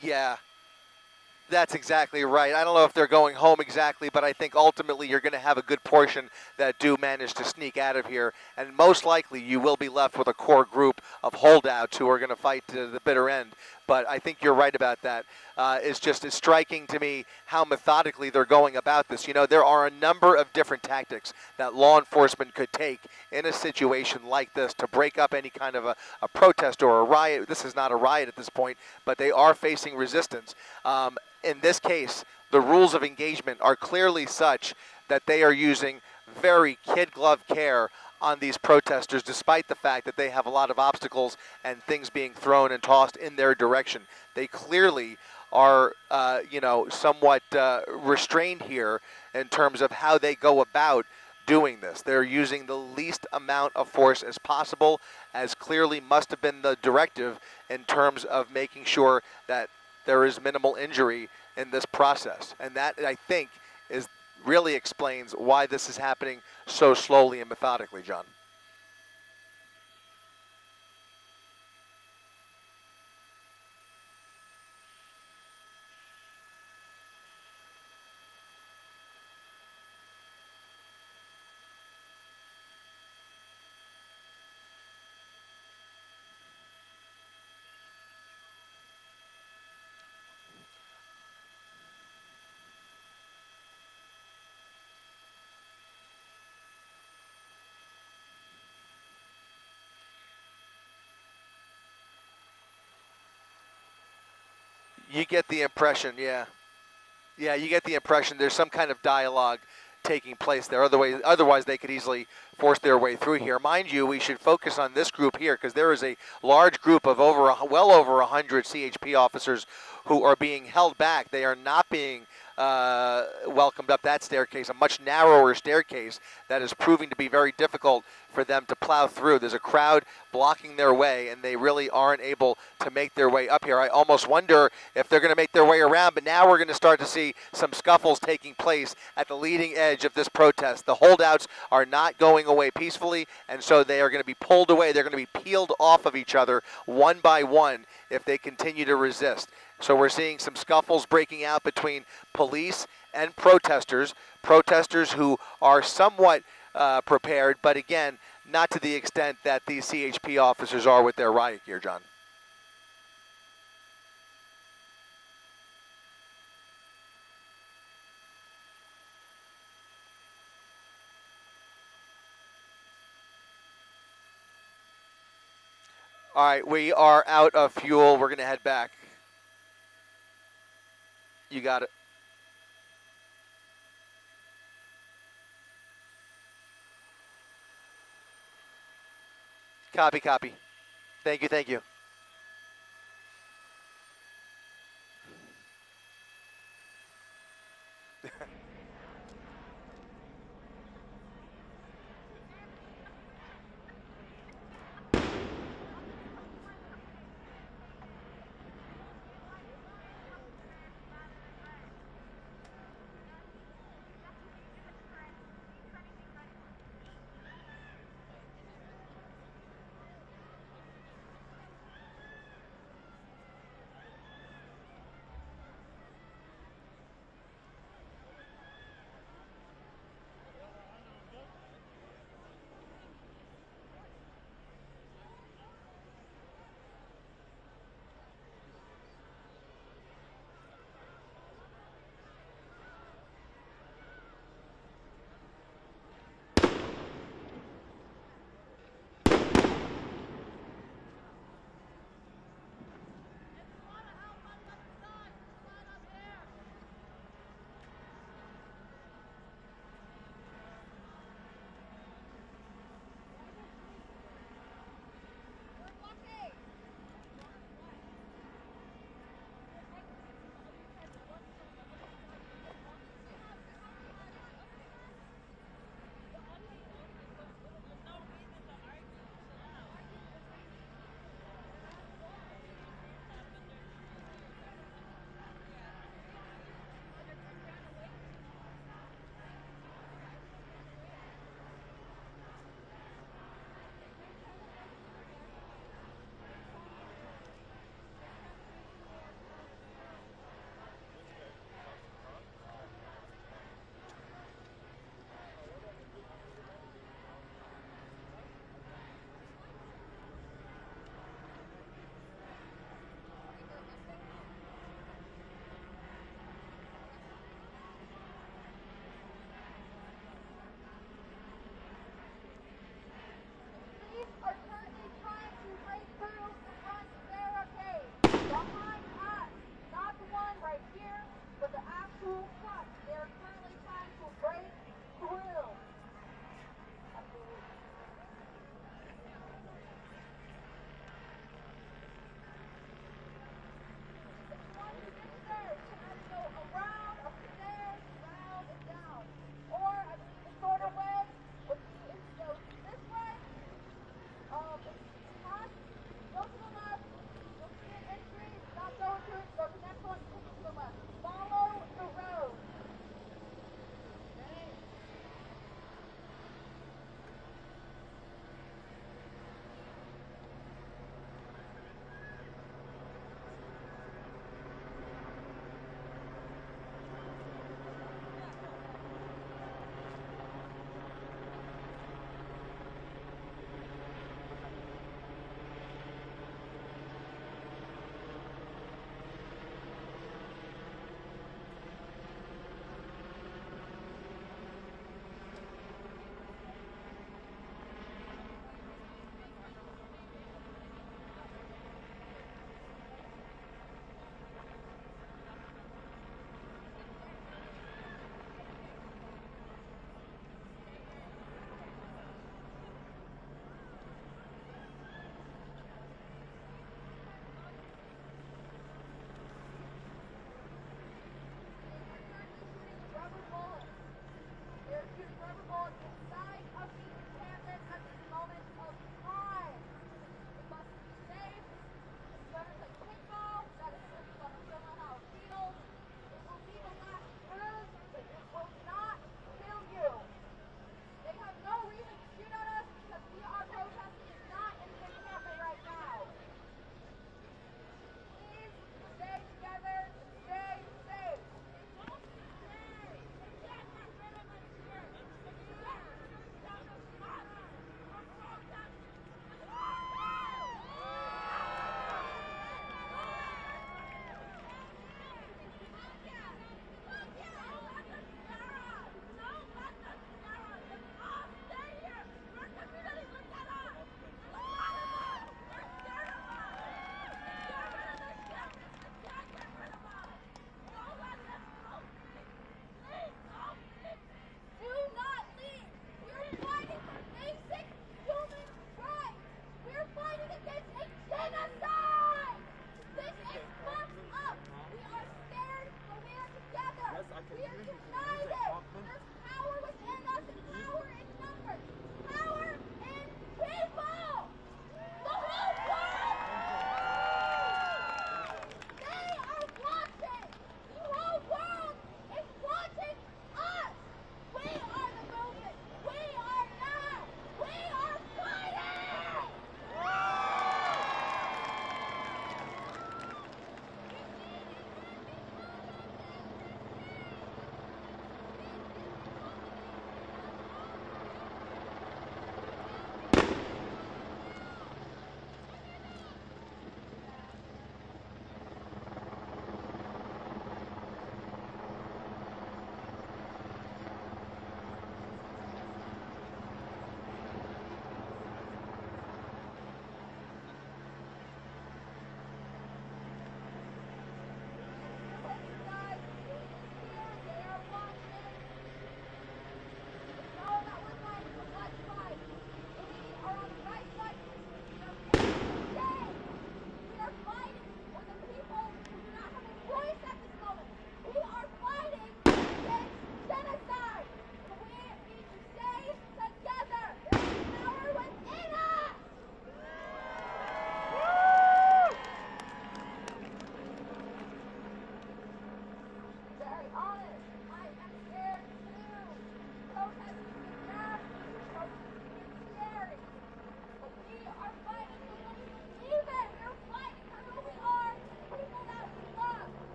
Yeah. That's exactly right. I don't know if they're going home exactly, but I think ultimately you're going to have a good portion that do manage to sneak out of here. And most likely you will be left with a core group of holdouts who are going to fight to the bitter end. But I think you're right about that. It's striking to me how methodically they're going about this. You know, there are a number of different tactics that law enforcement could take in a situation like this to break up any kind of a protest or a riot. This is not a riot at this point, but they are facing resistance. In this case, the rules of engagement are clearly such that they are using very kid-glove care on these protesters, despite the fact that they have a lot of obstacles and things being thrown and tossed in their direction. They clearly are, somewhat restrained here in terms of how they go about doing this. They're using the least amount of force as possible, as clearly must have been the directive in terms of making sure that there is minimal injury in this process. And that, I think, really explains why this is happening so slowly and methodically, John. You get the impression, yeah. Yeah, you get the impression there's some kind of dialogue taking place there. Otherwise, they could easily force their way through here. Mind you, we should focus on this group here because there is a large group of well over 100 CHP officers who are being held back. They are not being welcomed up that staircase, a much narrower staircase that is proving to be very difficult for them to plow through. There's a crowd blocking their way, and they really aren't able to make their way up here. I almost wonder if they're going to make their way around, but now we're going to start to see some scuffles taking place at the leading edge of this protest. The holdouts are not going away peacefully, and so they are going to be pulled away. They're going to be peeled off of each other one by one if they continue to resist. So we're seeing some scuffles breaking out between police and protesters who are somewhat prepared, but again, not to the extent that these CHP officers are with their riot gear, John. All right, we are out of fuel. We're going to head back. You got it. Copy, copy. Thank you, thank you.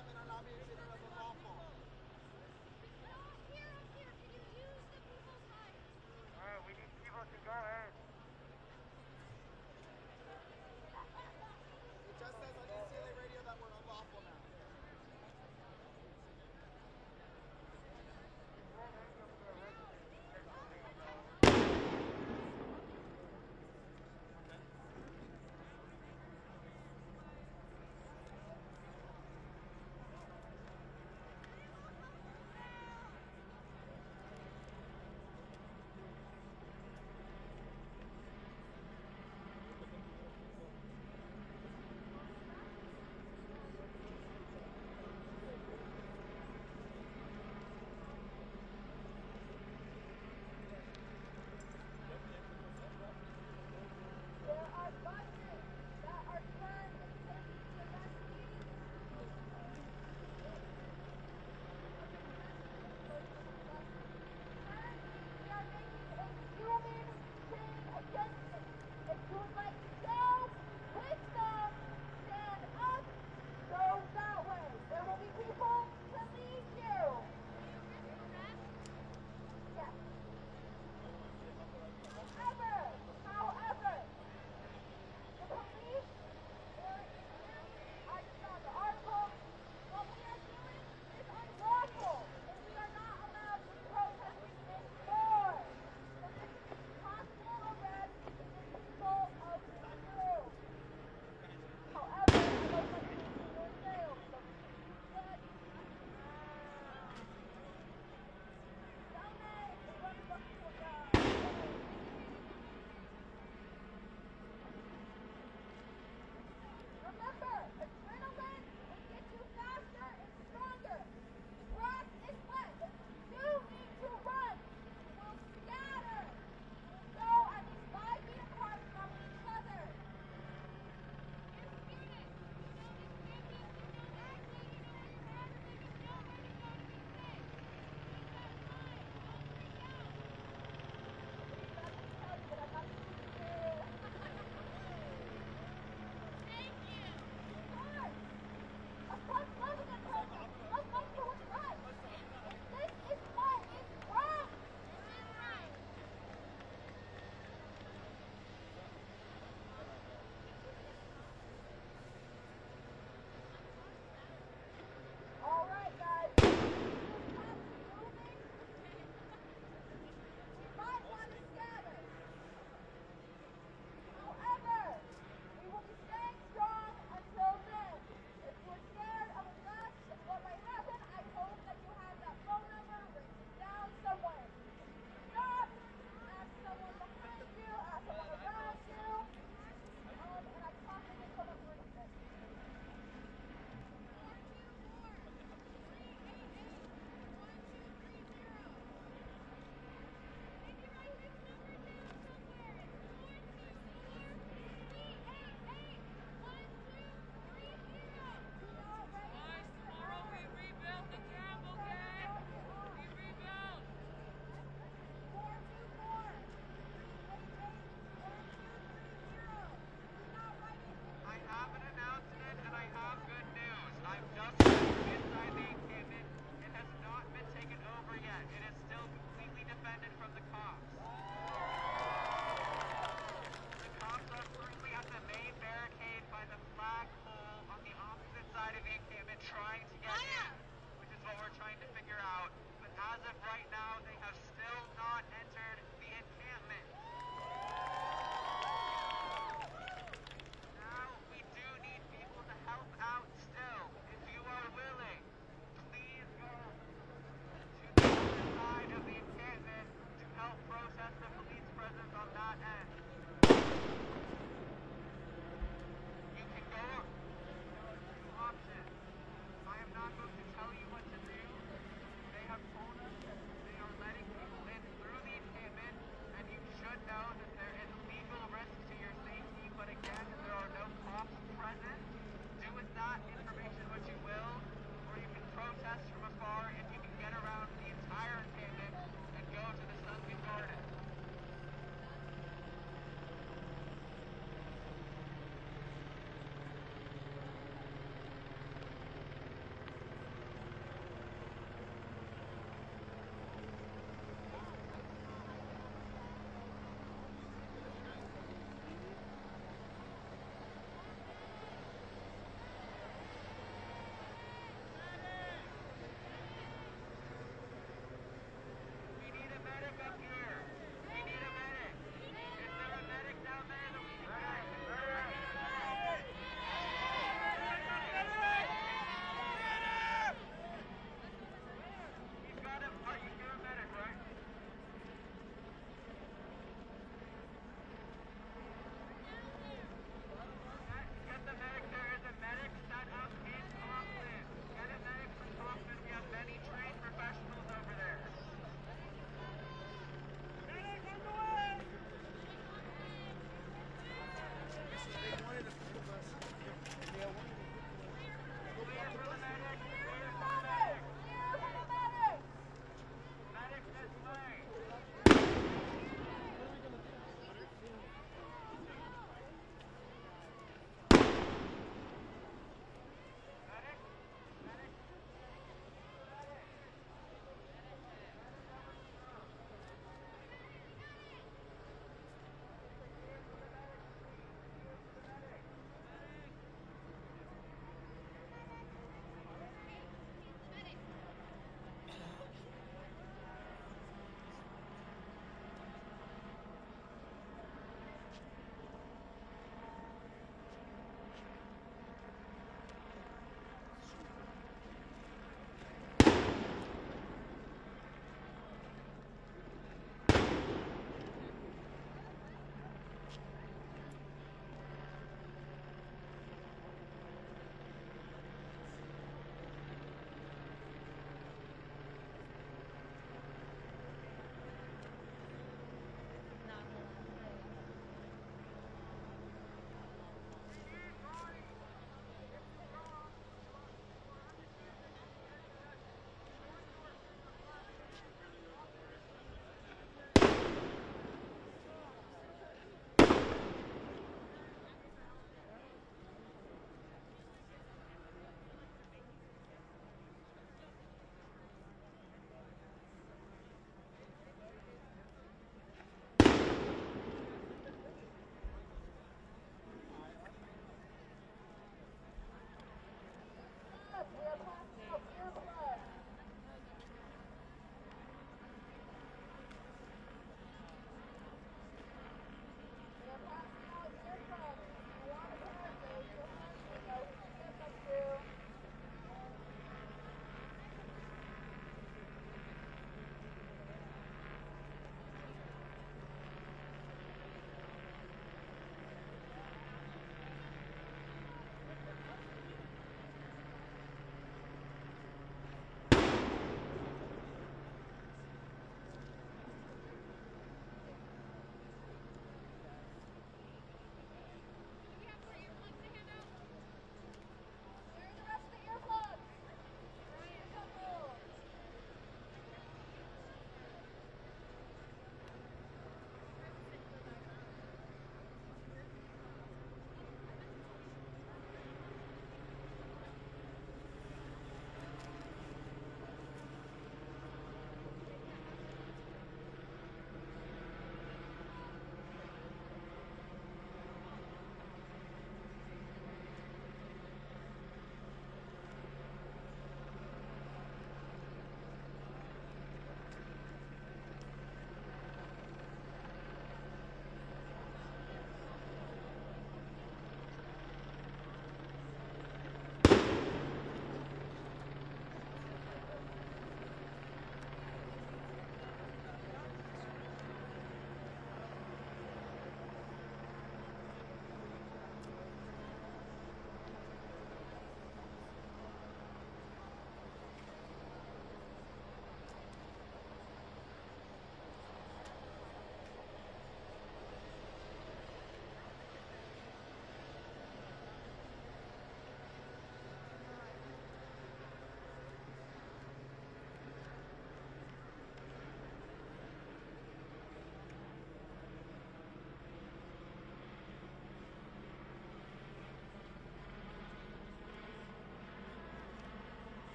encampment are now being considered as unlawful. Here, can you use the people's lives? Alright, we need people to go ahead. It just says on UCLA radio that we're unlawful now.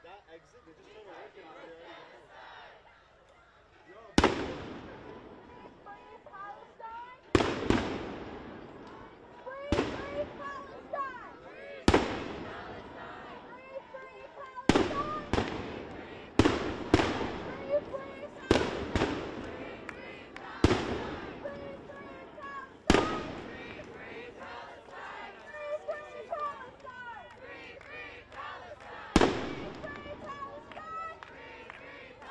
that exit, they just started working on it. Yo, Free Palestine! Free Palestine! Free Palestine! Free Palestine! Free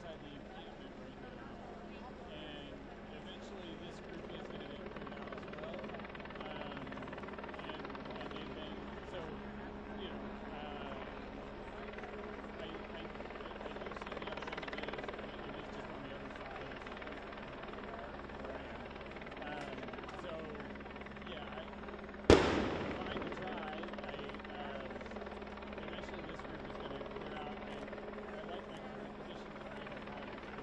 outside the encampment right now, and eventually this group is going to get cleared out as well. And they've been, so, you know, I do see the other end of it is just on the other side of where I am. So, yeah, fine to try. Eventually this group is going to clear out, and I like my current position. I think I'm having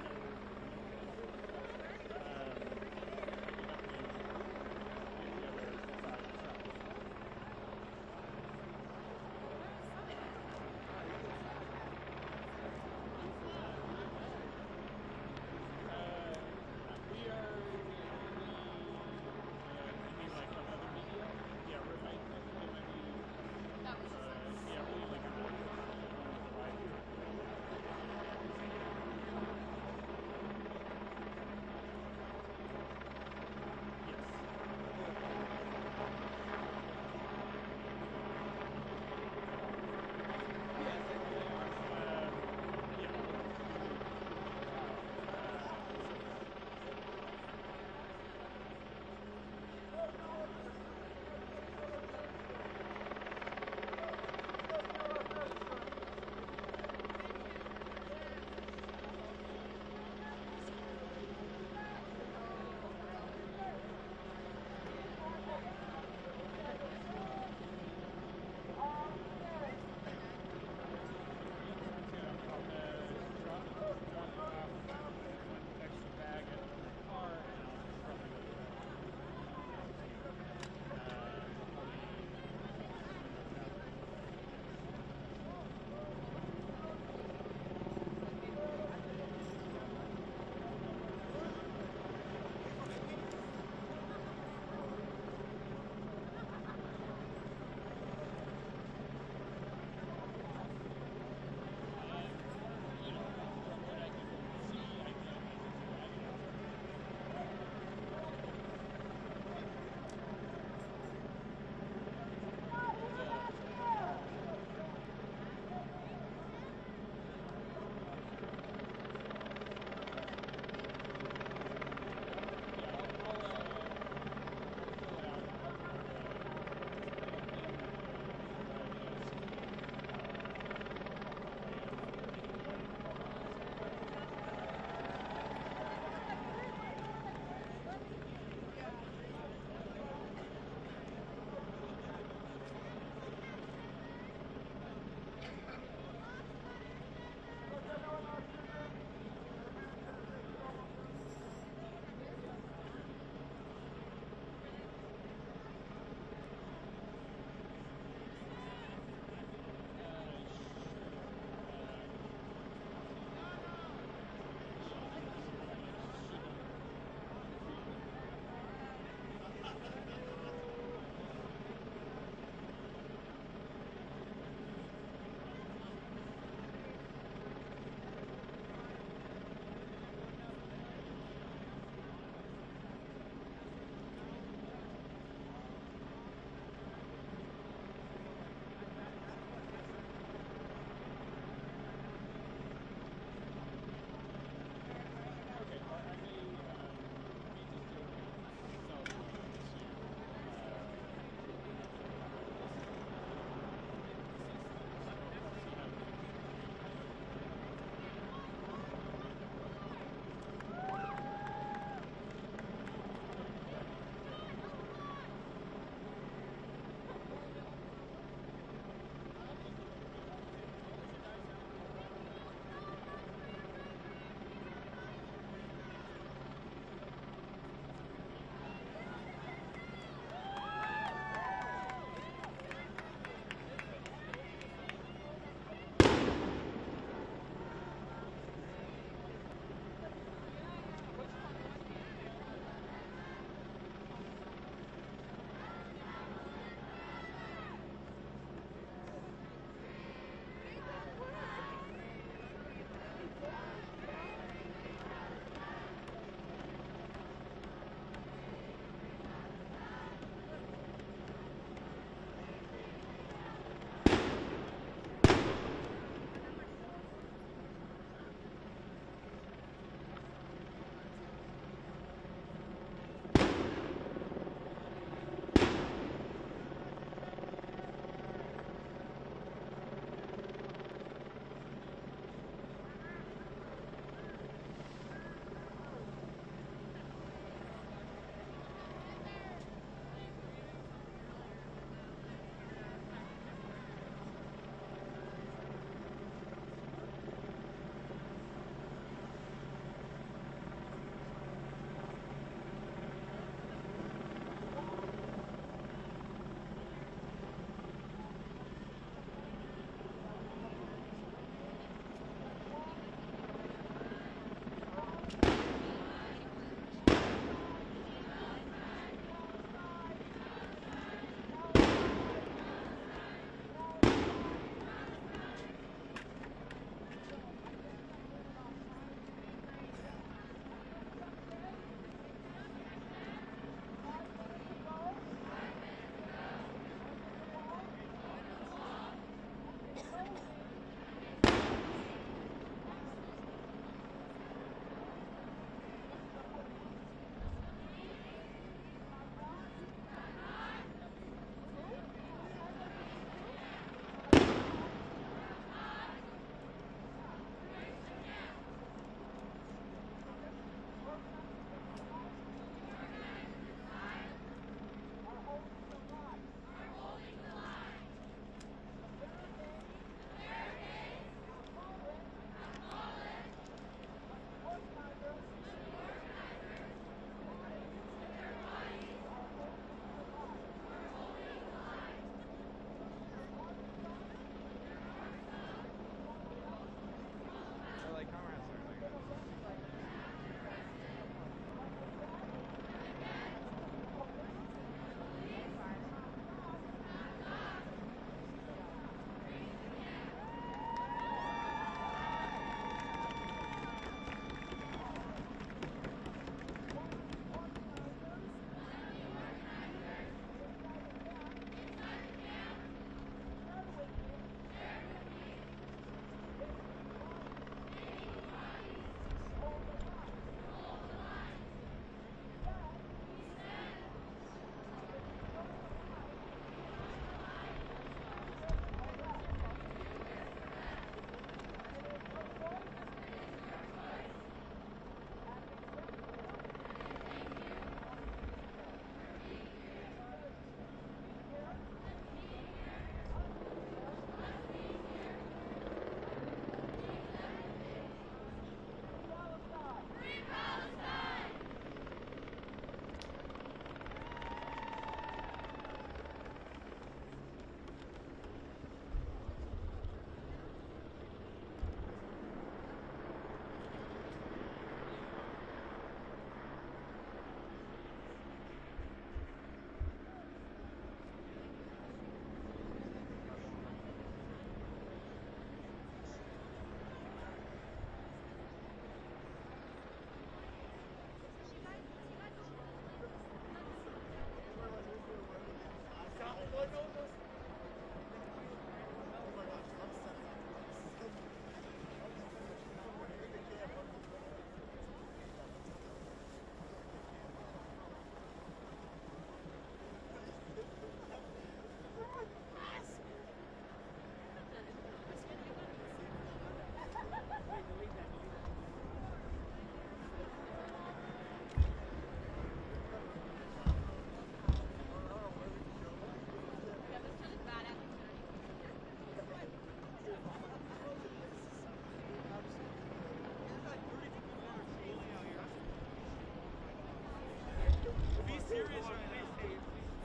Be serious right now.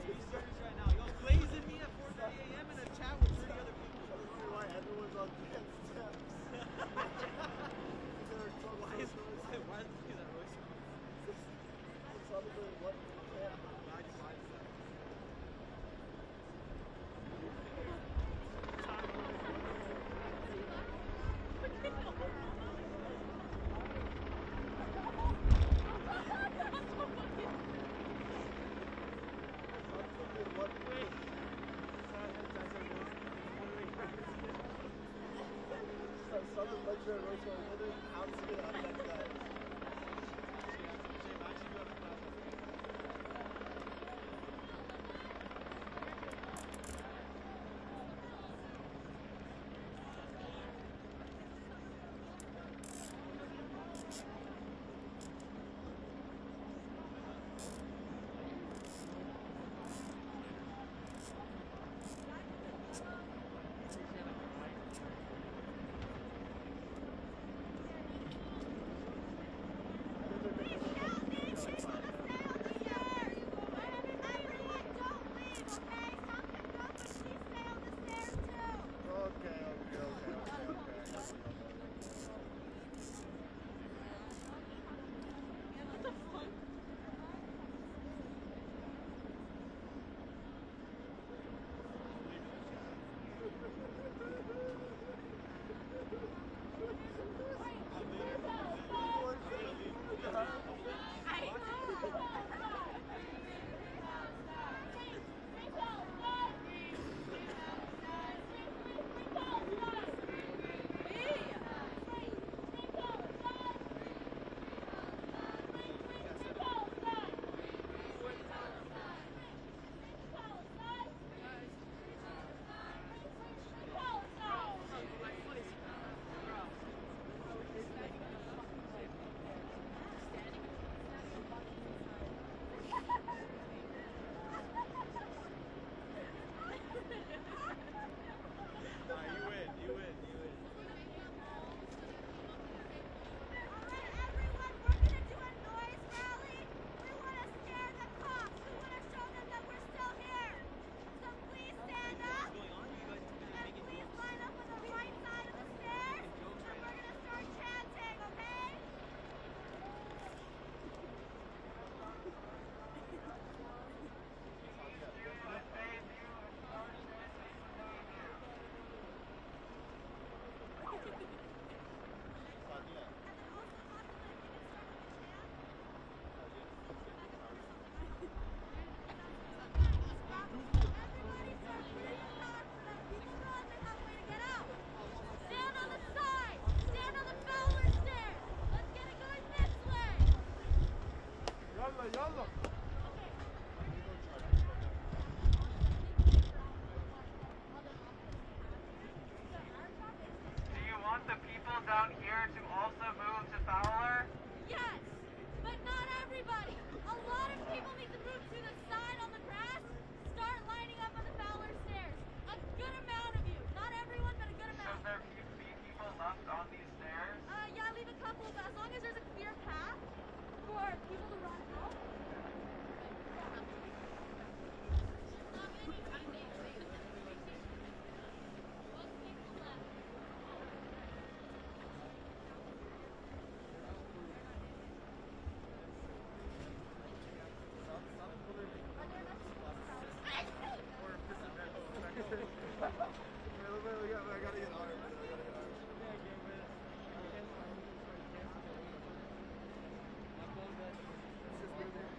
Be serious right now. Yo, Blaze and me at 4:30 a.m. in a chat with 30 other people. I don't know why everyone's on dance steps. Why is that really so? It's probably what I just lied to that. Southern lecture at Roosevelt, how to get out of that guy. Down here to also move to Fowler? Yes, but not everybody. A lot of people need to move to the side on the grass. Start lining up on the Fowler stairs. A good amount of you. Not everyone, but a good amount. Should there be people left on these stairs? Yeah, leave a couple, but as long as there's a clear path for people to run out. It's just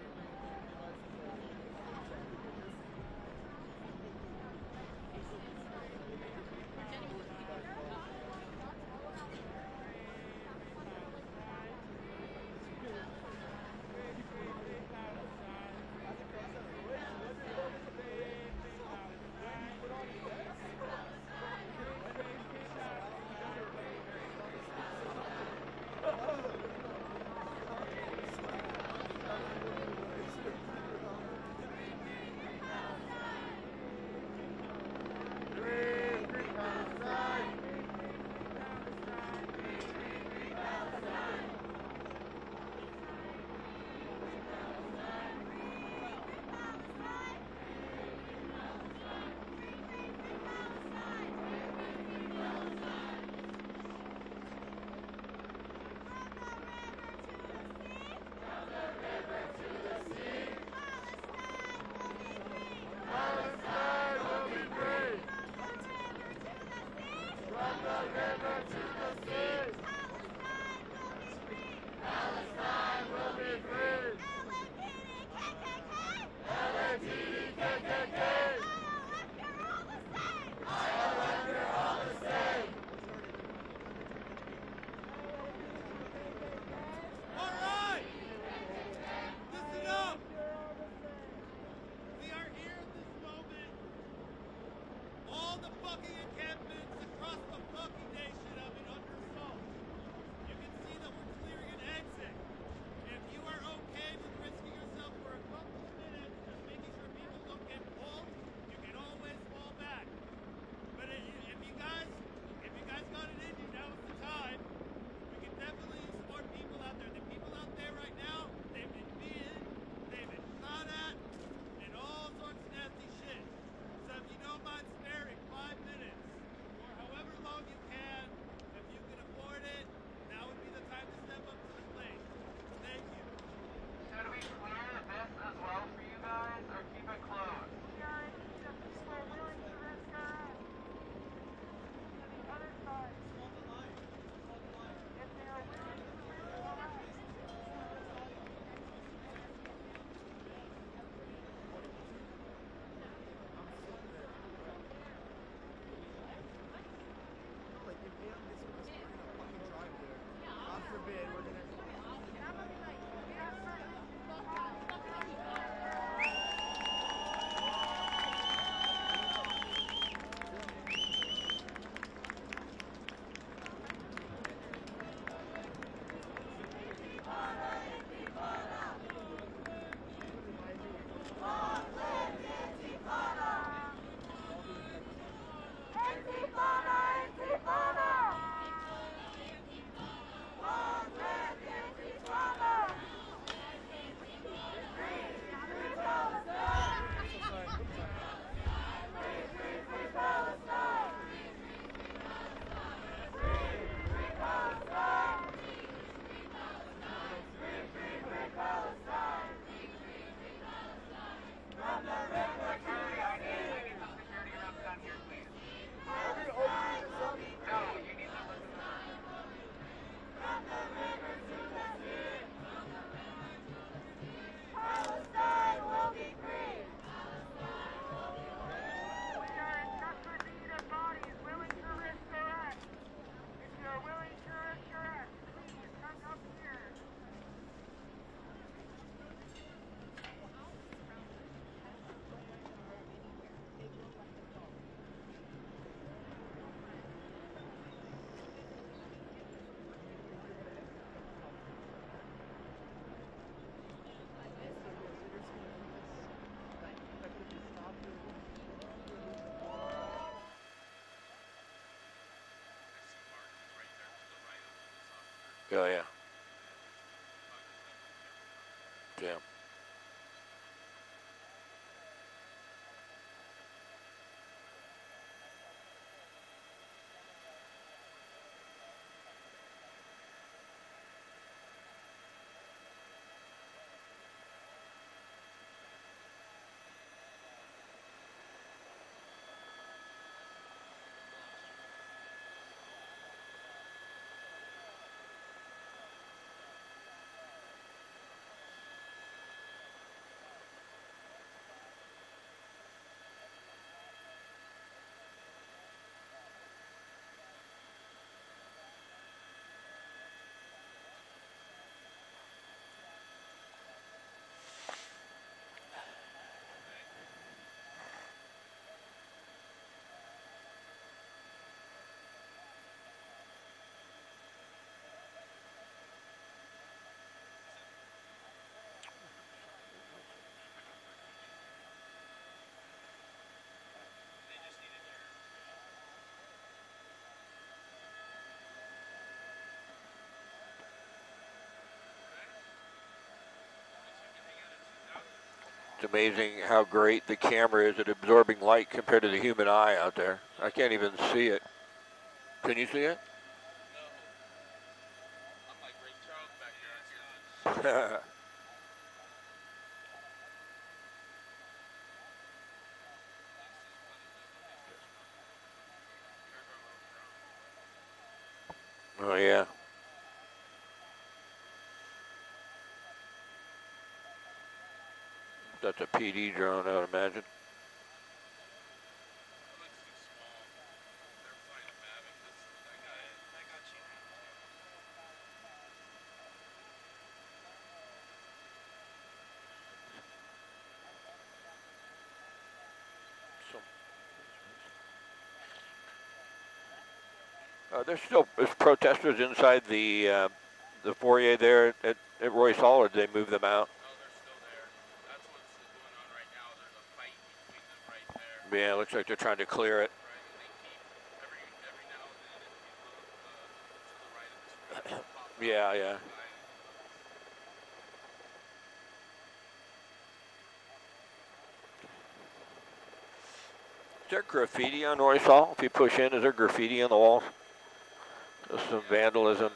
Oh, yeah. Yeah. It's amazing how great the camera is at absorbing light compared to the human eye out there. I can't even see it. Can you see it? I'm like Ray Charles back there. Oh, yeah. That's a PD drone, I would imagine. There's protesters inside the foyer there at Royce Hall, or did they move them out? No, they're still there. That's what's going on right now. There's a fight between them right there. Yeah, it looks like they're trying to clear it. Right, and they keep every now and then if you look to the right of the screen, it'll pop up. Yeah, yeah. Is there graffiti on Royce Hall? If you push in, is there graffiti on the walls? Just some vandalism.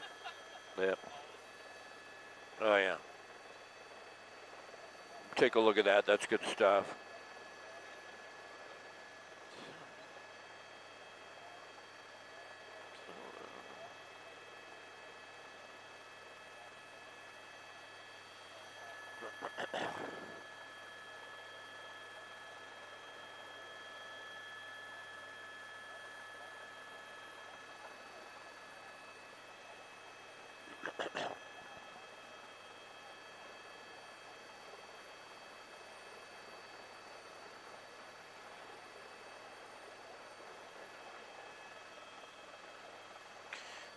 Yeah. Oh, yeah. Take a look at that. That's good stuff.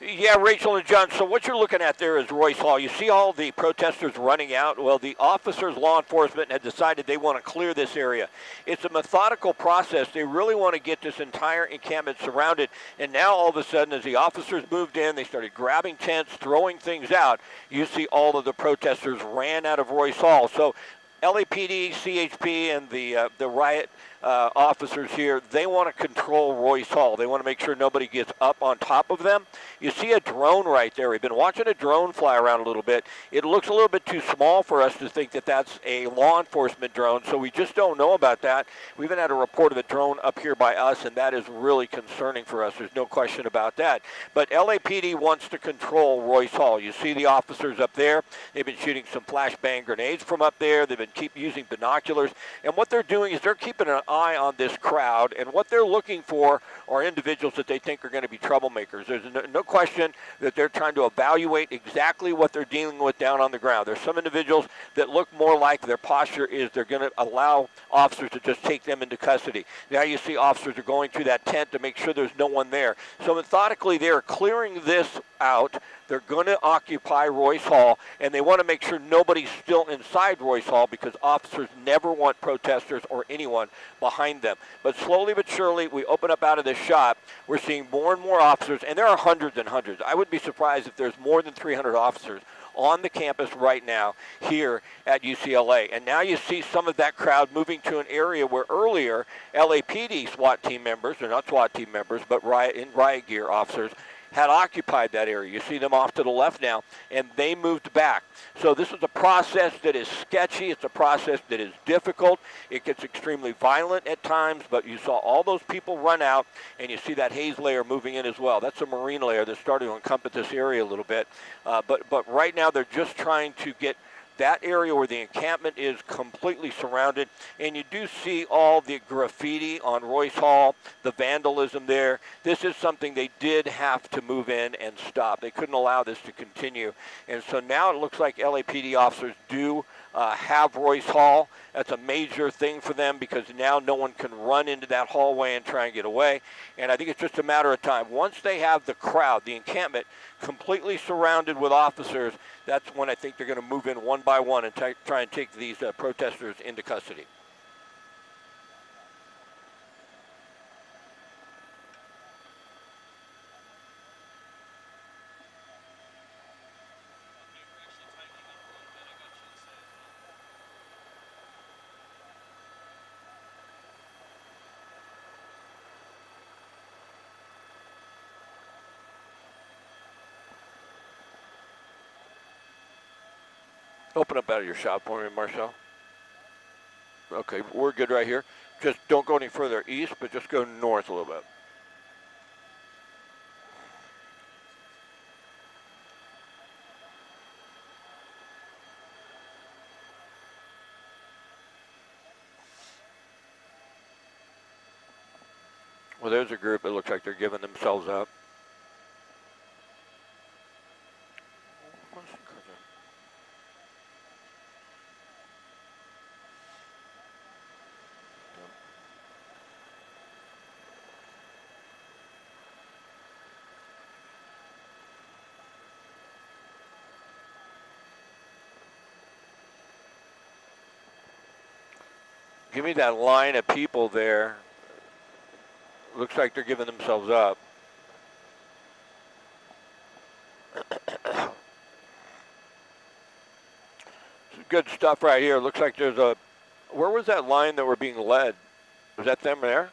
Yeah, Rachel and John, so what you're looking at there is Royce Hall. You see all the protesters running out? Well, the officers, law enforcement, had decided they want to clear this area. It's a methodical process. They really want to get this entire encampment surrounded. And now, all of a sudden, as the officers moved in, they started grabbing tents, throwing things out. You see all of the protesters ran out of Royce Hall. So LAPD, CHP, and the riot officers here, they want to control Royce Hall. They want to make sure nobody gets up on top of them. You see a drone right there. We've been watching a drone fly around a little bit. It looks a little bit too small for us to think that that's a law enforcement drone, so we just don't know about that. We even had a report of a drone up here by us, and that is really concerning for us. There's no question about that. But LAPD wants to control Royce Hall. You see the officers up there. They've been shooting some flashbang grenades from up there. They've been using binoculars. And what they're doing is they're keeping an eye on this crowd, and what they're looking for are individuals that they think are going to be troublemakers. There's no question that they're trying to evaluate exactly what they're dealing with down on the ground. There's some individuals that look more like their posture is they're going to allow officers to just take them into custody. Now you see officers are going through that tent to make sure there's no one there. So methodically they're clearing this out. They're going to occupy Royce Hall, and they want to make sure nobody's still inside Royce Hall because officers never want protesters or anyone behind them. But slowly but surely, we open up out of this shop. We're seeing more and more officers, and there are hundreds and hundreds. I would be surprised if there's more than 300 officers on the campus right now here at UCLA. And now you see some of that crowd moving to an area where earlier LAPD SWAT team members, or not SWAT team members, but riot gear officers, had occupied that area. You see them off to the left now, and they moved back. So this is a process that is sketchy. It's a process that is difficult. It gets extremely violent at times, but you saw all those people run out, and you see that haze layer moving in as well. That's a marine layer that's starting to encompass this area a little bit. But right now they're just trying to get that area where the encampment is completely surrounded, and you do see all the graffiti on Royce Hall, the vandalism there. This is something they did have to move in and stop. They couldn't allow this to continue. And so now it looks like LAPD officers do have Royce Hall. That's a major thing for them because now no one can run into that hallway and try and get away. And I think it's just a matter of time. Once they have the crowd, the encampment, completely surrounded with officers, that's when I think they're going to move in one by one and try and take these protesters into custody. Open up out of your shop for me, Marcel. Okay, we're good right here. Just don't go any further east, but just go north a little bit. Well, there's a group that looks like they're giving themselves up. Give me that line of people there. Looks like they're giving themselves up. Good stuff right here. Looks like there's a, where was that line that were being led? Was that them there?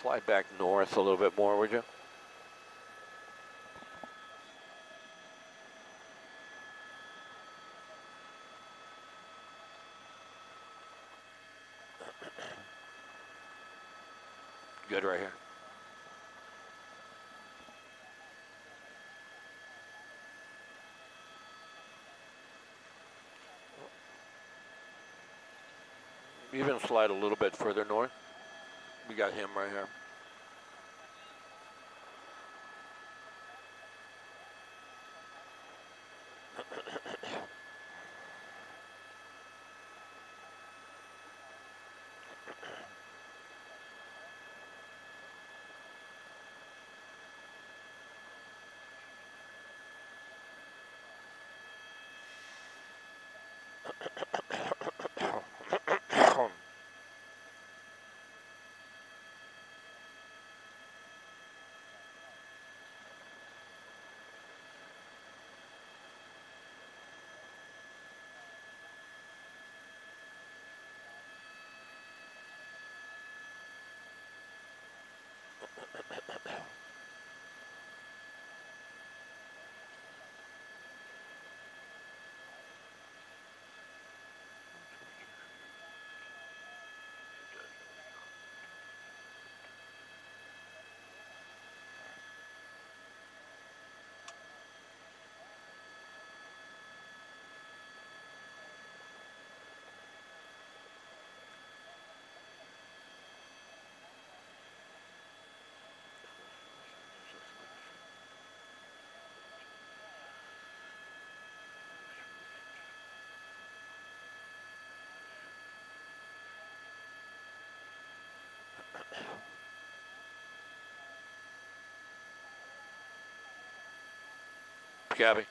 Slide back north a little bit more, would you? Good right here. Even slide a little bit further north. We got him right here. Gabby.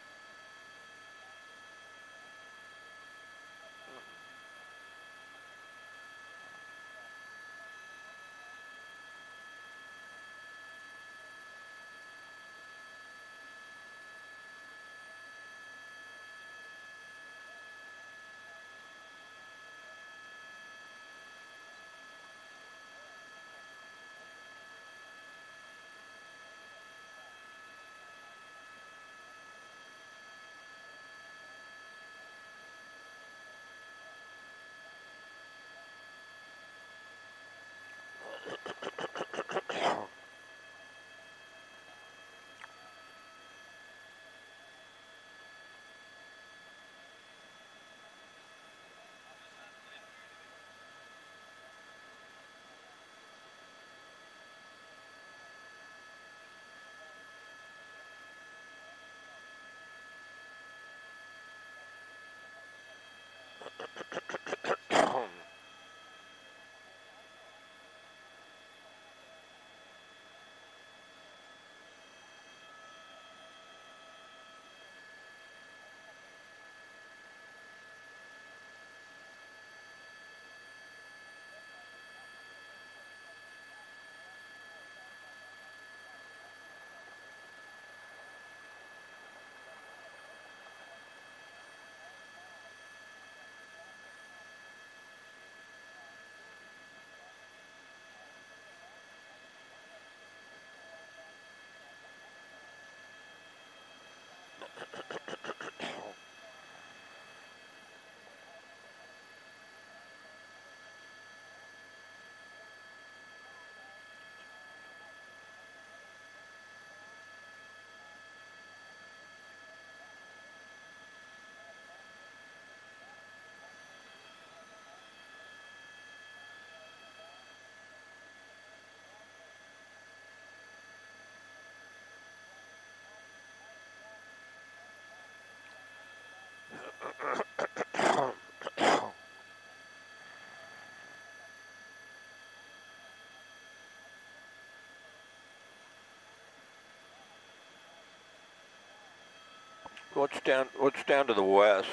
What's down to the west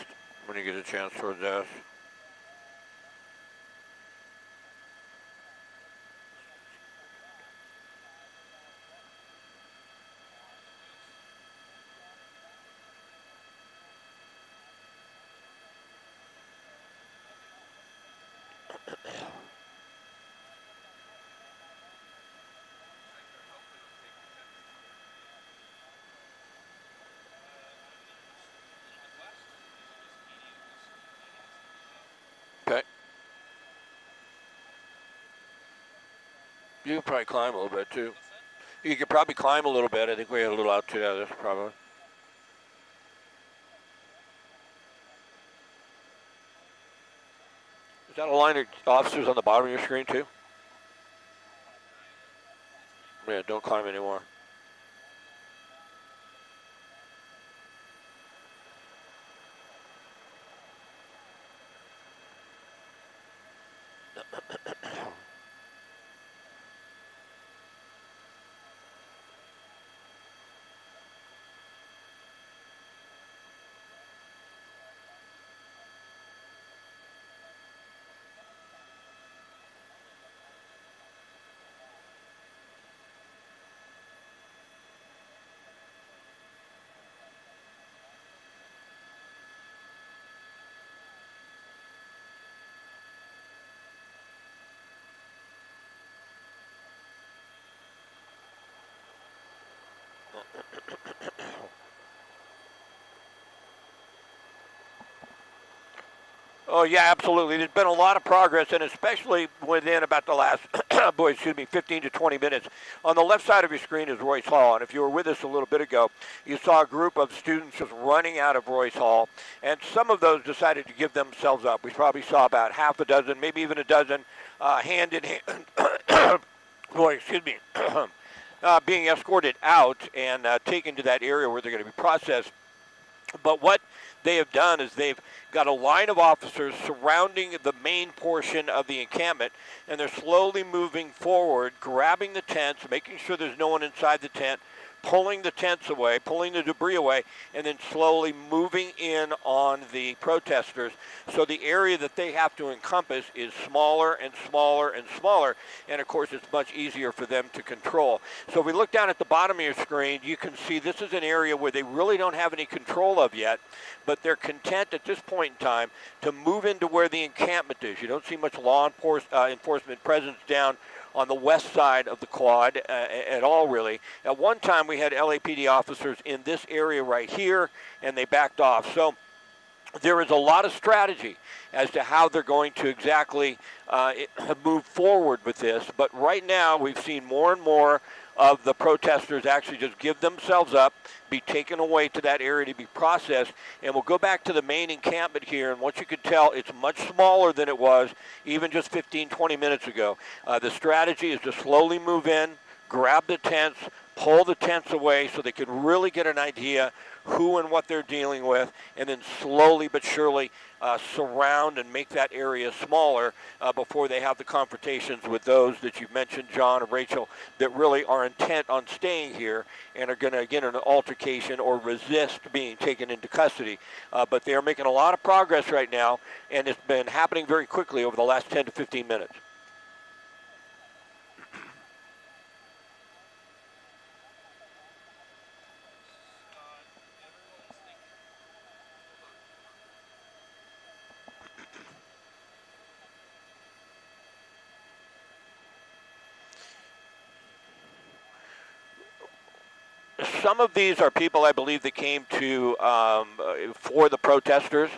when you get a chance towards this? Okay. You can probably climb a little bit too. You could probably climb a little bit. I think we had a little altitude out of this probably. Is that a line of officers on the bottom of your screen too? Yeah, don't climb anymore. Oh, yeah, absolutely. There's been a lot of progress, and especially within about the last, 15 to 20 minutes. On the left side of your screen is Royce Hall, and if you were with us a little bit ago, you saw a group of students just running out of Royce Hall, and some of those decided to give themselves up. We probably saw about half a dozen, maybe even a dozen, hand in hand, being escorted out and taken to that area where they're going to be processed. But what they have done is they've got a line of officers surrounding the main portion of the encampment, and they're slowly moving forward, grabbing the tents, making sure there's no one inside the tent, pulling the tents away, pulling the debris away, and then slowly moving in on the protesters. So the area that they have to encompass is smaller and smaller and smaller, and of course it's much easier for them to control. So if we look down at the bottom of your screen, you can see this is an area where they really don't have any control of yet, but they're content at this point in time to move into where the encampment is. You don't see much law enforcement presence down on the west side of the quad at all, really. At one time, we had LAPD officers in this area right here, and they backed off. So there is a lot of strategy as to how they're going to exactly move forward with this. But right now, we've seen more and more of the protesters actually just give themselves up, be taken away to that area to be processed, and we'll go back to the main encampment here, and what you can tell, it's much smaller than it was even just 15, 20 minutes ago. The strategy is to slowly move in, grab the tents, pull the tents away so they can really get an idea who and what they're dealing with, and then slowly but surely surround and make that area smaller before they have the confrontations with those that you've mentioned, John and Rachel, that really are intent on staying here and are going to get an altercation or resist being taken into custody. But they are making a lot of progress right now, and it's been happening very quickly over the last 10 to 15 minutes. Some of these are people, I believe, that came to for the protesters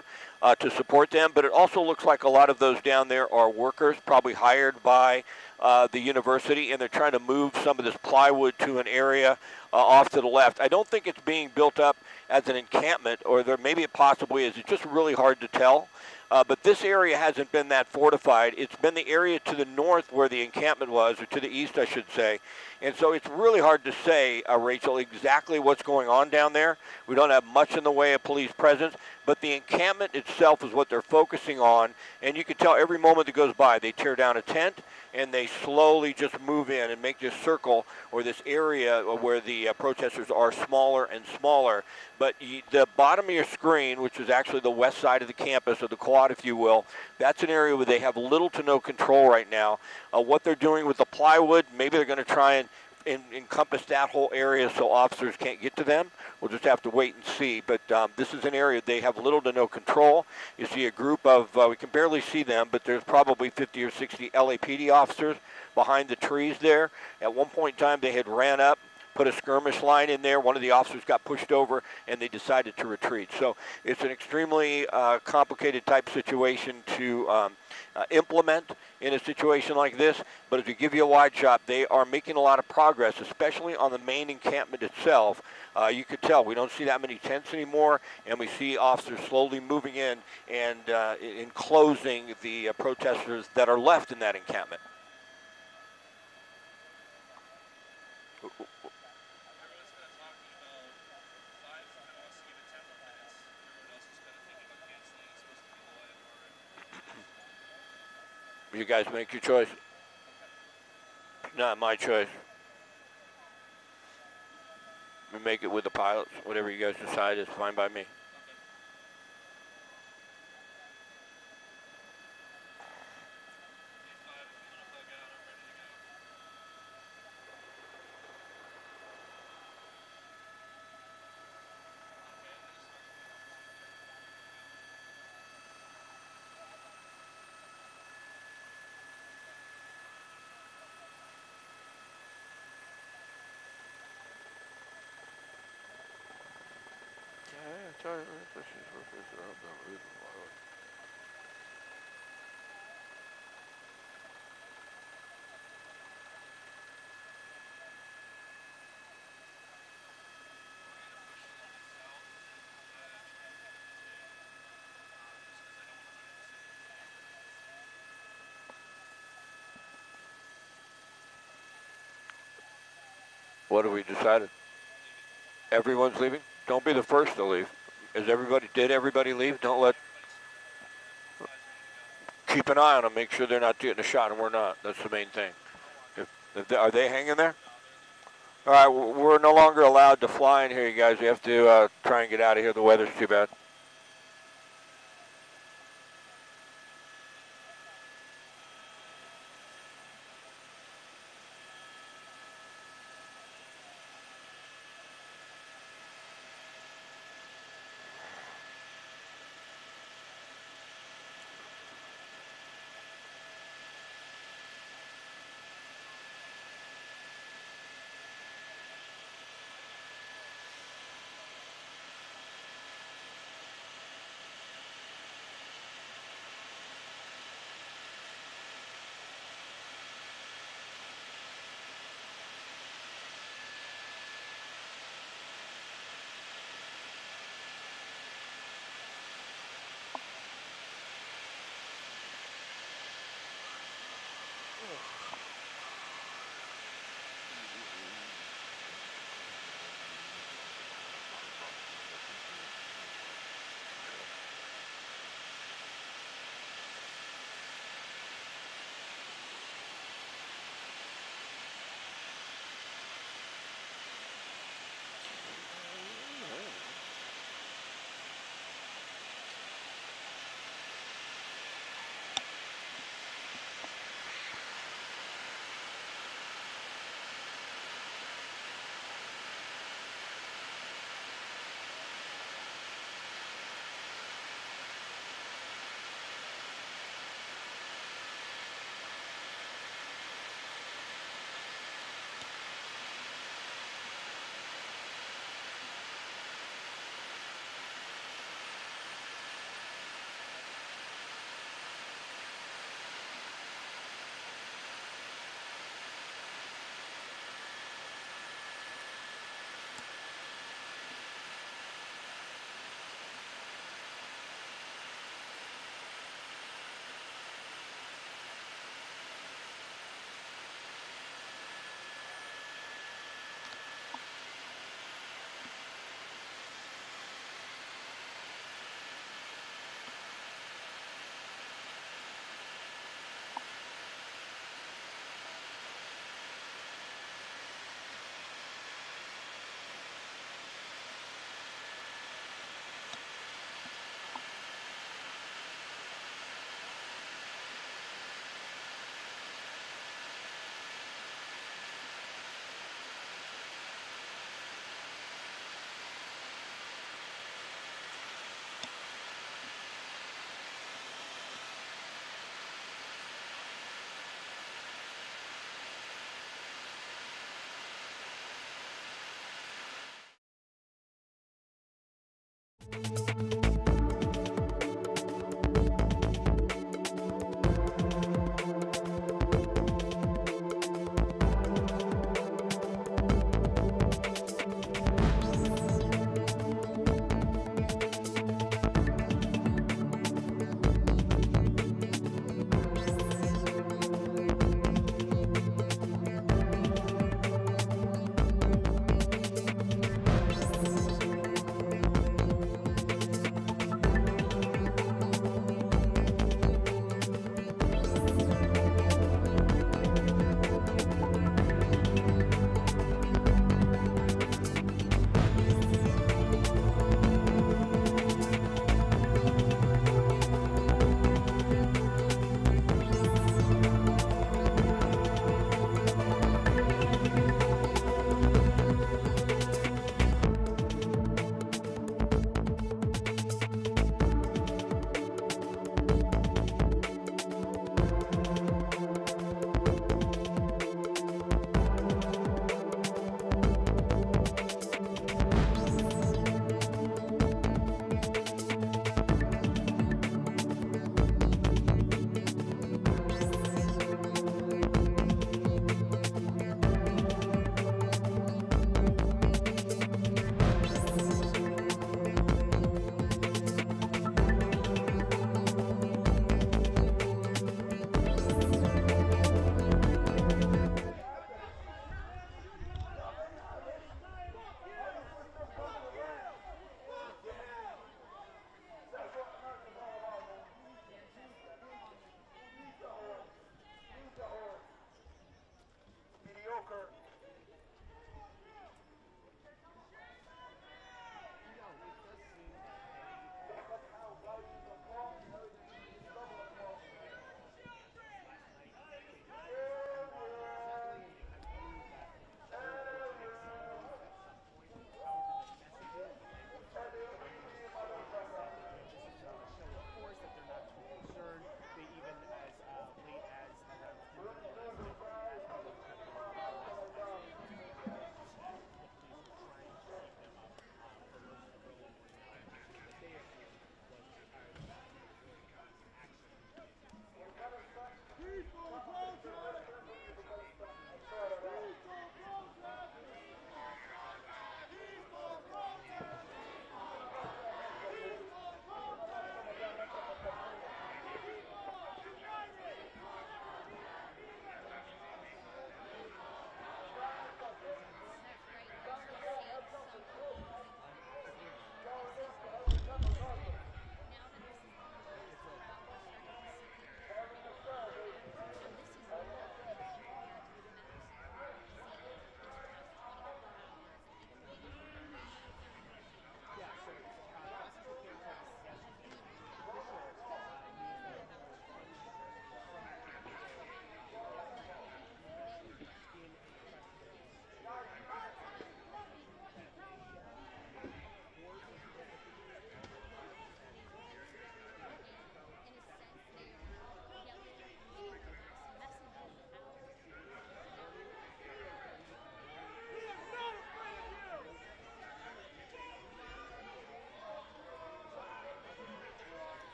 to support them, but it also looks like a lot of those down there are workers, probably hired by the university, and they're trying to move some of this plywood to an area off to the left. I don't think it's being built up as an encampment, or there maybe it possibly is. It's just really hard to tell. But this area hasn't been that fortified. It's been the area to the north where the encampment was, or to the east, I should say. And so it's really hard to say, Rachel, exactly what's going on down there. We don't have much in the way of police presence, but the encampment itself is what they're focusing on. And you can tell every moment that goes by, they tear down a tent, and they slowly just move in and make this circle or this area where the protesters are smaller and smaller. But the bottom of your screen, which is actually the west side of the campus, or the quad, if you will, that's an area where they have little to no control right now. What they're doing with the plywood, maybe they're going to try and encompass that whole area so officers can't get to them. We'll just have to wait and see. But this is an area they have little to no control. You see a group of, we can barely see them, but there's probably 50 or 60 LAPD officers behind the trees there. At one point in time, they had ran up, put a skirmish line in there. One of the officers got pushed over, and they decided to retreat. So it's an extremely complicated type situation to implement in a situation like this. But if you give you a wide shot, they are making a lot of progress, especially on the main encampment itself. You could tell we don't see that many tents anymore, and we see officers slowly moving in and enclosing the protesters that are left in that encampment. You guys make your choice. Not my choice. We make it with the pilots. Whatever you guys decide is fine by me. What have we decided? Everyone's leaving? Don't be the first to leave. Did everybody leave? Don't let, keep an eye on them, make sure they're not getting a shot and we're not. That's the main thing. Are they hanging there? All right, we're no longer allowed to fly in here, you guys. We have to try and get out of here. The weather's too bad.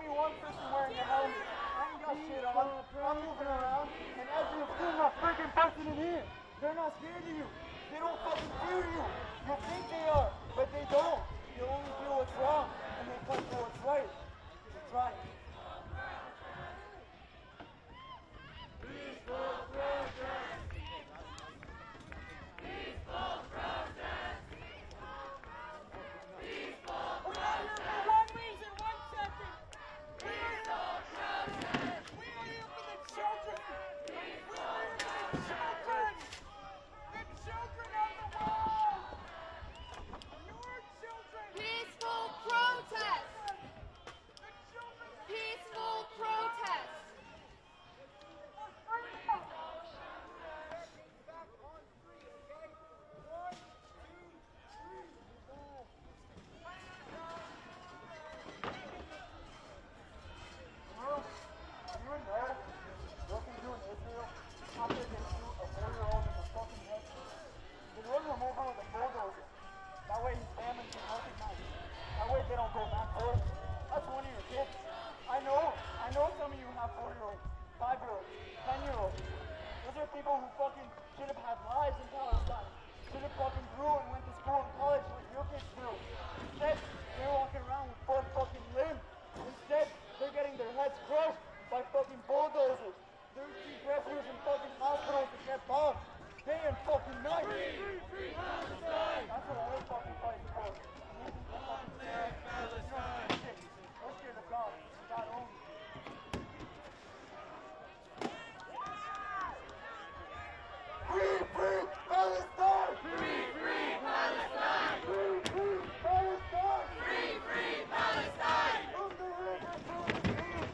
me one person wearing a helmet. I ain't got shit on. I'm moving around, and every single freaking person in here, they're not scared of you. They don't fucking fear you. You think they are, but they don't. They only feel what's wrong, and they fight for what's right. That's right. Peaceful protest. Peaceful protest. Peaceful protest. One reason, 1 second. Peaceful protest. We are here for the children. We are here for the children. The children of the world. Your children. Peaceful protest. The children. Peaceful protest. That way his family can recognize it. That way they don't go back home. That's one of your kids. I know some of you have 4-year-olds, 5-year-olds, 10-year-olds. Those are people who fucking should have had lives in Palestine. Should have fucking grew and went to school and college like your kids do. Instead, they're walking around with 4 fucking limbs. Instead, they're getting their heads crushed by fucking bulldozers. They're depressors in fucking hospitals that get bombed. Day and fucking night. Free Palestine. That's what we're fucking fighting for. Palestine. We're scared of God. God only. Free Palestine. Free Palestine. Free Palestine. Free Palestine.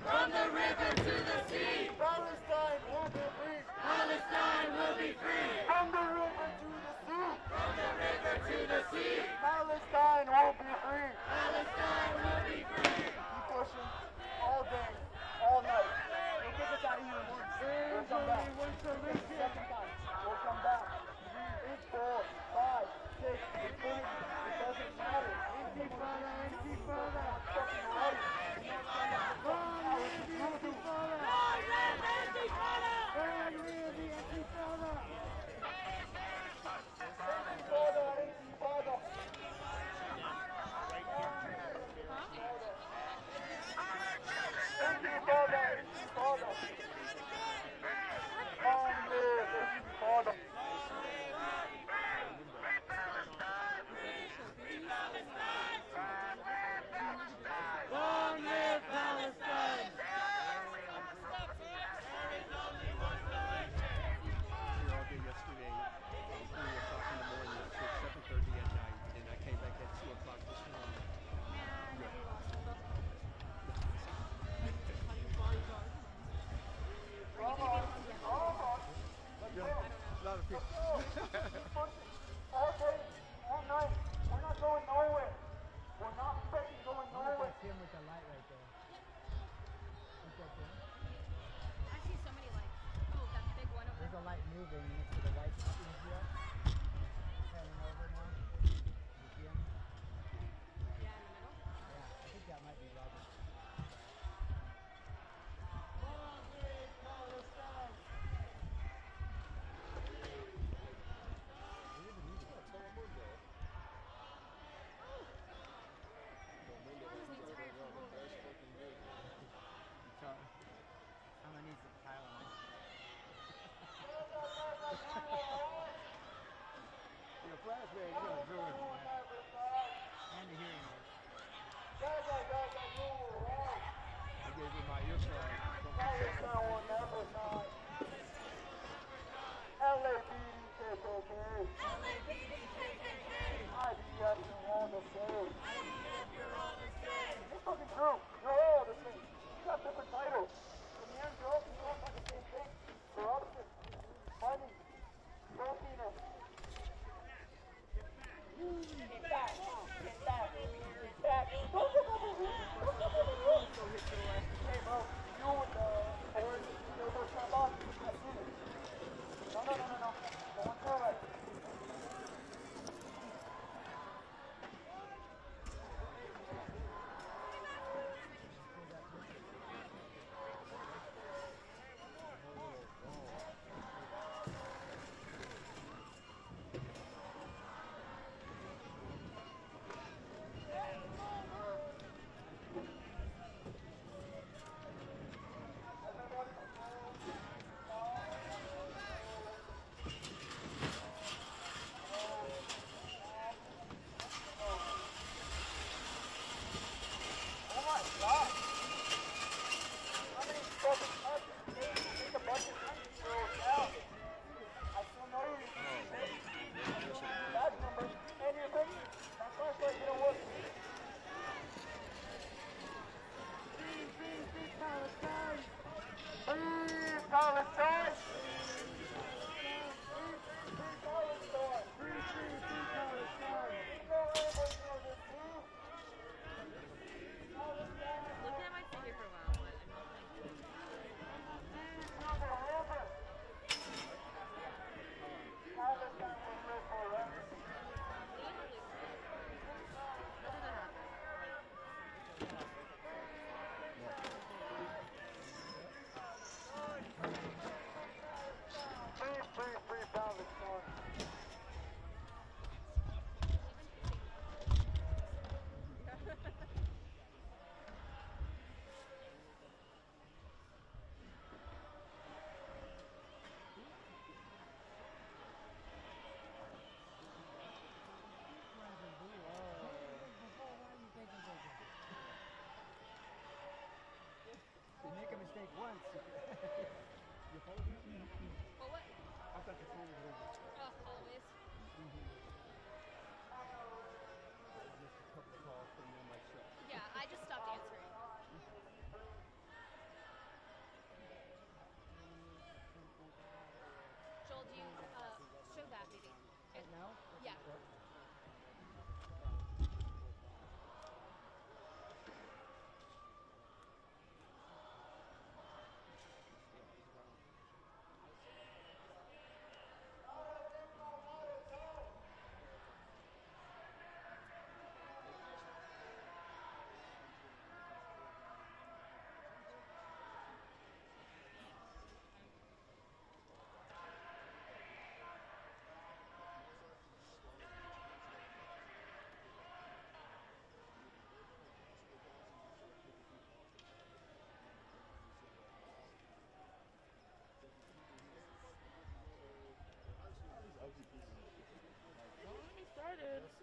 From the river to the sea. Palestine will be free. Palestine will be free. From the river to the sea. From the river to the sea. Palestine will be free. Palestine will be free. Keep pushing all day, all night. We'll get this out of here once. We'll come back. Second time. We'll come back. 3, 4, 5, 6, infinity. It doesn't matter. Intifada. Fucking right.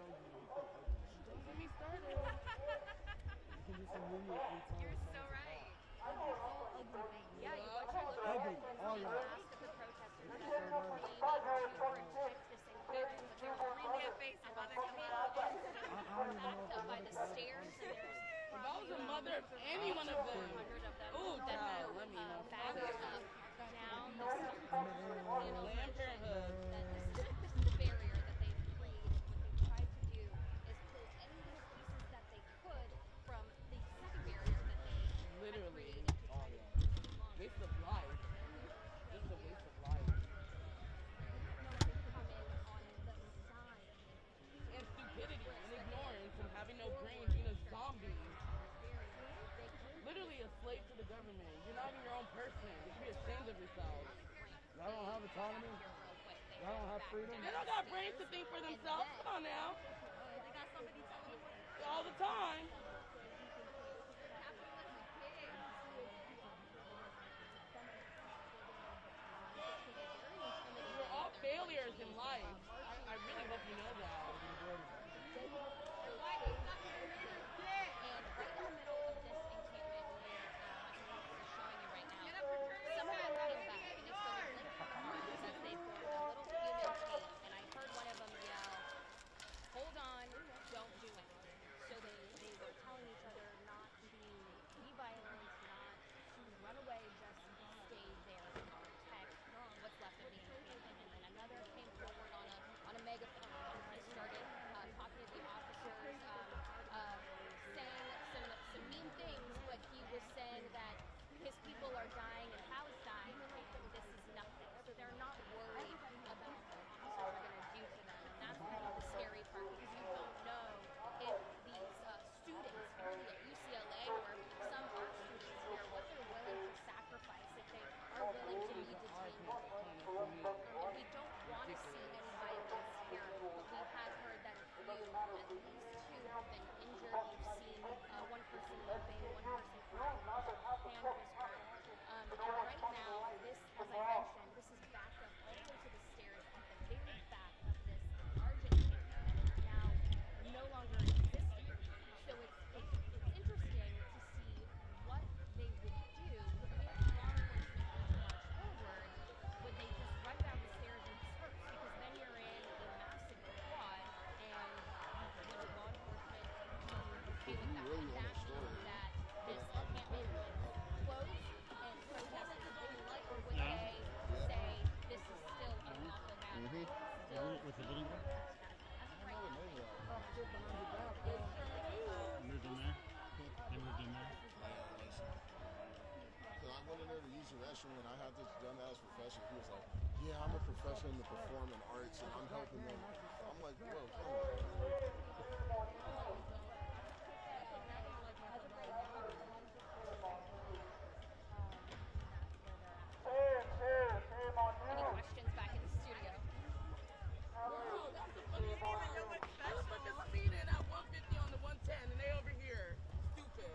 show you when he's so ugly. Don't get me started. You can just immediately tell. You're if so someone's a right. cop. Yeah, you watch your little Ugly. All the right. last of the protesters that were claiming to protect this encampment, but they were pulling their face up on their community. Backed up by the stairs, and there's If I was a mother of any one of them, 100 of them ooh, that child, let me know. backed up down the stairs. Planned Parenthood. That this is the barrier that they've created. What they've tried to do is pull any little pieces that they could from the second barrier that they had Literally. created to try to Waste of life. This is a waste of life. come in on the side. And stupidity and ignorance and having no brain, being a zombie. Literally a slave to the government. You're not even your own person. You should be ashamed of yourself. Y'all don't have autonomy? Y'all don't have freedom? They don't got brains to think for themselves. Come on now. They got somebody telling them All the time. We're all failures in life. I really hope you know that. And right in the middle of this encampment where I'm showing you right now, some of them came back and they started lifting arms as they formed a little human team. And I heard one of them yell, "Hold on, don't do it." So they were telling each other not to be violent, not to run away, just stay there and protect what's left of the encampment. And then another came forward on a megaphone and started talking to the officers, saying some mean things, but he was saying that his people are dying in Palestine and this is nothing. So they're not worried about what the officers are going to do to them. And that's kind of the scary part, because you don't know if these students, really at UCLA or some art students here, what they're willing to sacrifice if they are willing to be detained. And we don't want to see any violence here, but we have heard that at least two have been injured. We've seen one person limping, one person crying, hand was hurt. And right now, this, as I mentioned, this is backed up all the way to the stairs at the very back of this large encampment, now no longer existing. So it's interesting to see what they would do if law enforcement were to march forward. Would they just run down the stairs and disperse? Because then you're in a massive quad, and would law enforcement be okay with that? And that means that this encampment was closed and protested didn't like, or would they say this is still unlawful gathering? What's the building called? Moved in there? They moved in there? I went in there to use the restroom and I had this dumbass professor who was like, "Yeah, I'm a professor in the performing arts and I'm helping them." I'm like, "Bro, come on." Any questions back in the studio? Bro, that's the funniest thing I know. Motherfuckers speeding at 150 on the 110 and they over here. Stupid.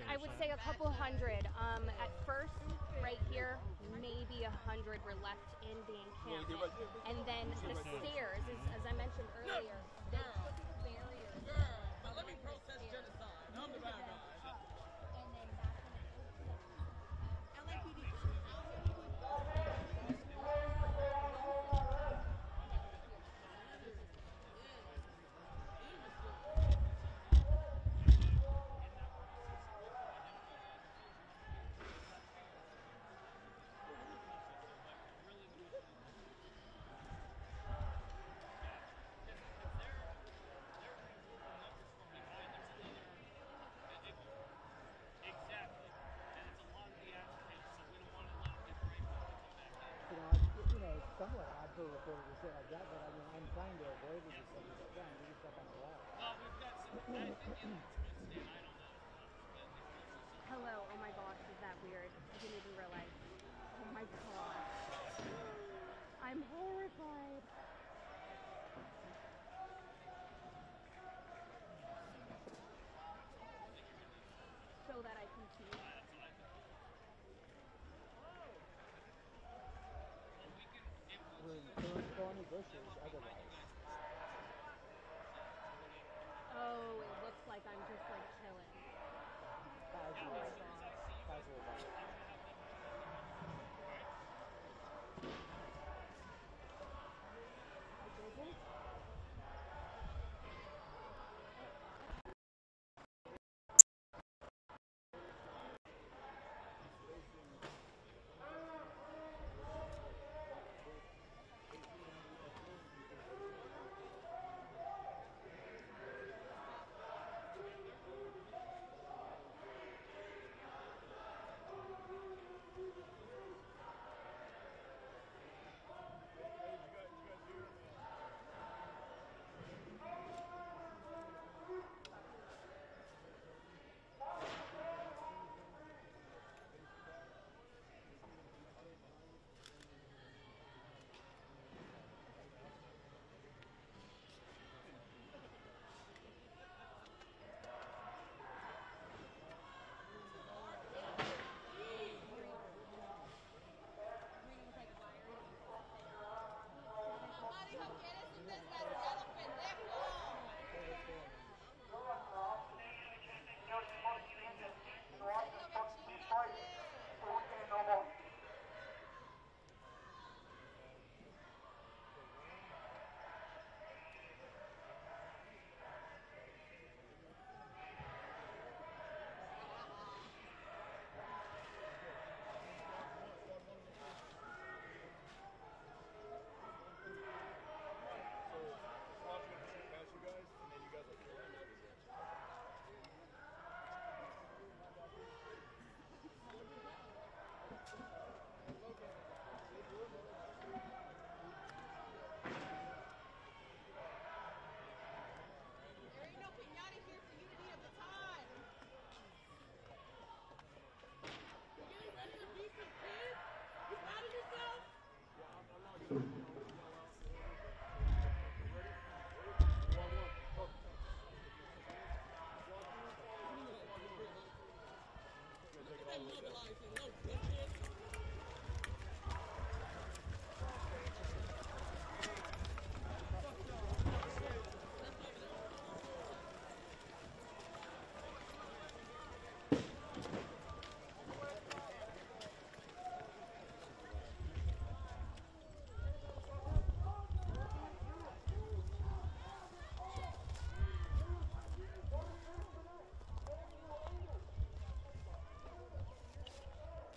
I would say a couple hundred. At first, right here, maybe 100 were left in the encampment. And then the stairs, as I mentioned earlier, they put the barriers. Girl, but let me protest genocide. I'm the bad guy. And then that's when LAPD. Somewhat odd for a reporter to say like that, but I mean, I'm trying to avoid it as much as I can. We just up on the wall. We've got some, I think in I don't know. Hello, oh my gosh, is that weird? I didn't even realize. Oh my gosh. I'm horrified. So that I can see. bushes otherwise. Oh, it looks like I'm just like chilling. Casual. Oh my god. Casual vibe. I didn't.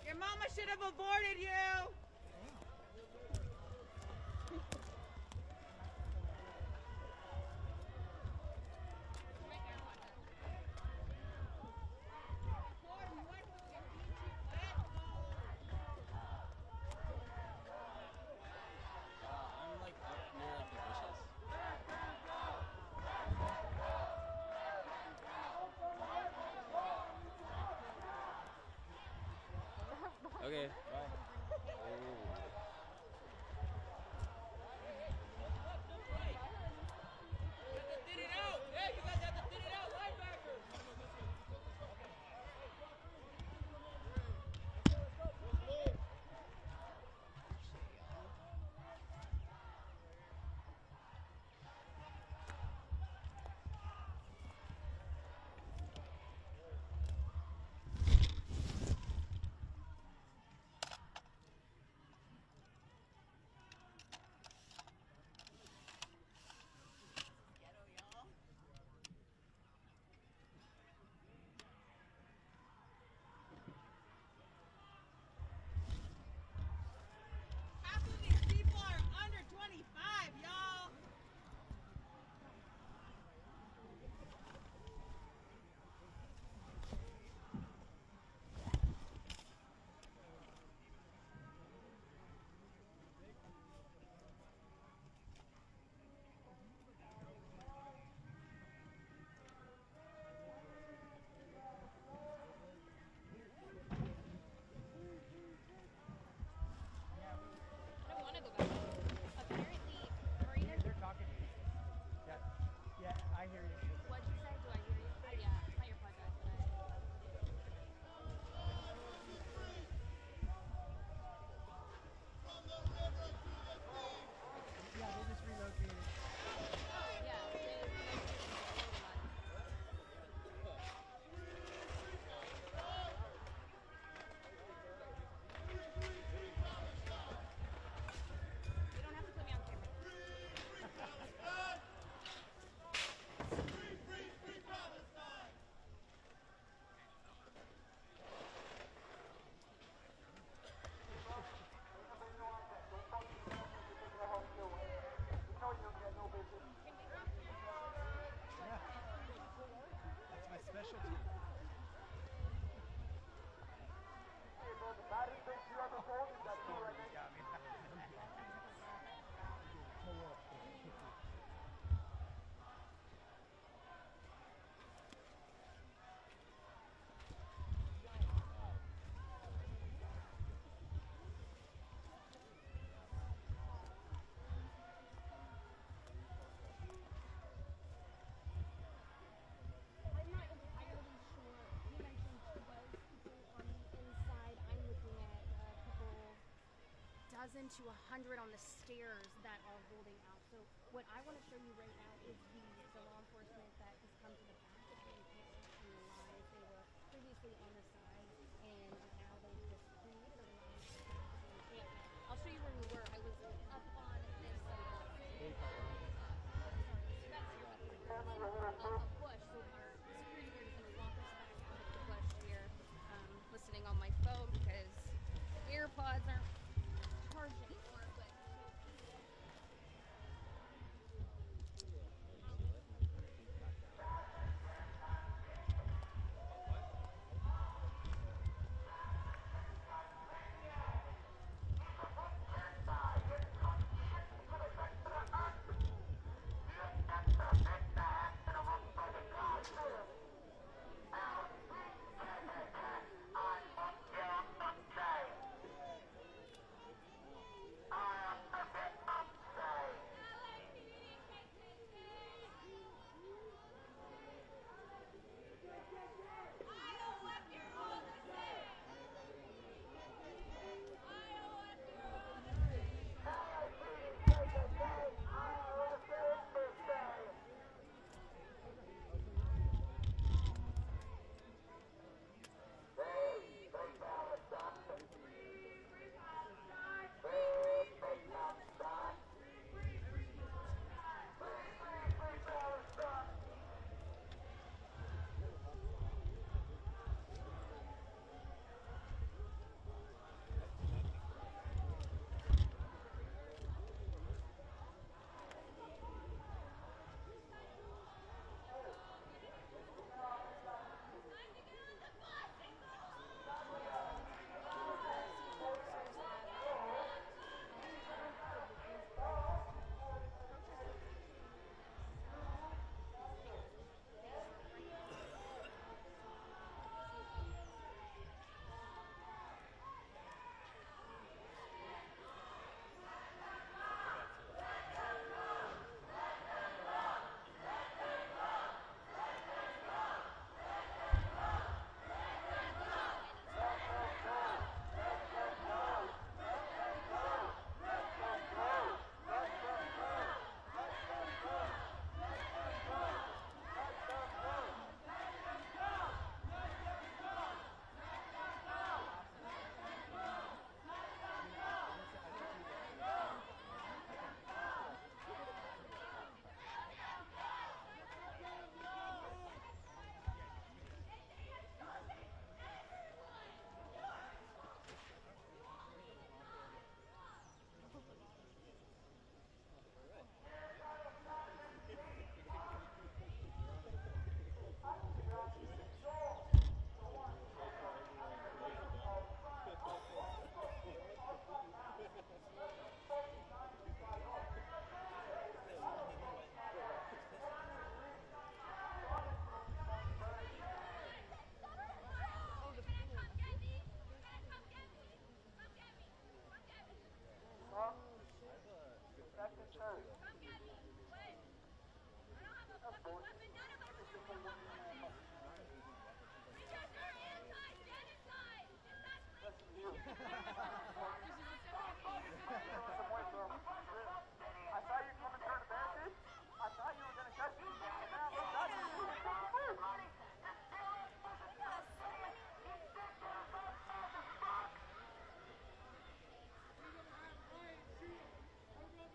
Your mama should have aborted you. I'm like up near like the bushes. Okay, bye. Oh. 1,000 to 100 on the stairs that are holding out. So what I want to show you right now is the law enforcement that has come to the back of the encampment and the lines. They were previously on the side, and now they've just created a line to the back of the encampment. I'll show you where we were. I was up on this a bush, so our security guard is going to walk us back out of the bush here. Listening on my phone because AirPods aren't charged anymore, but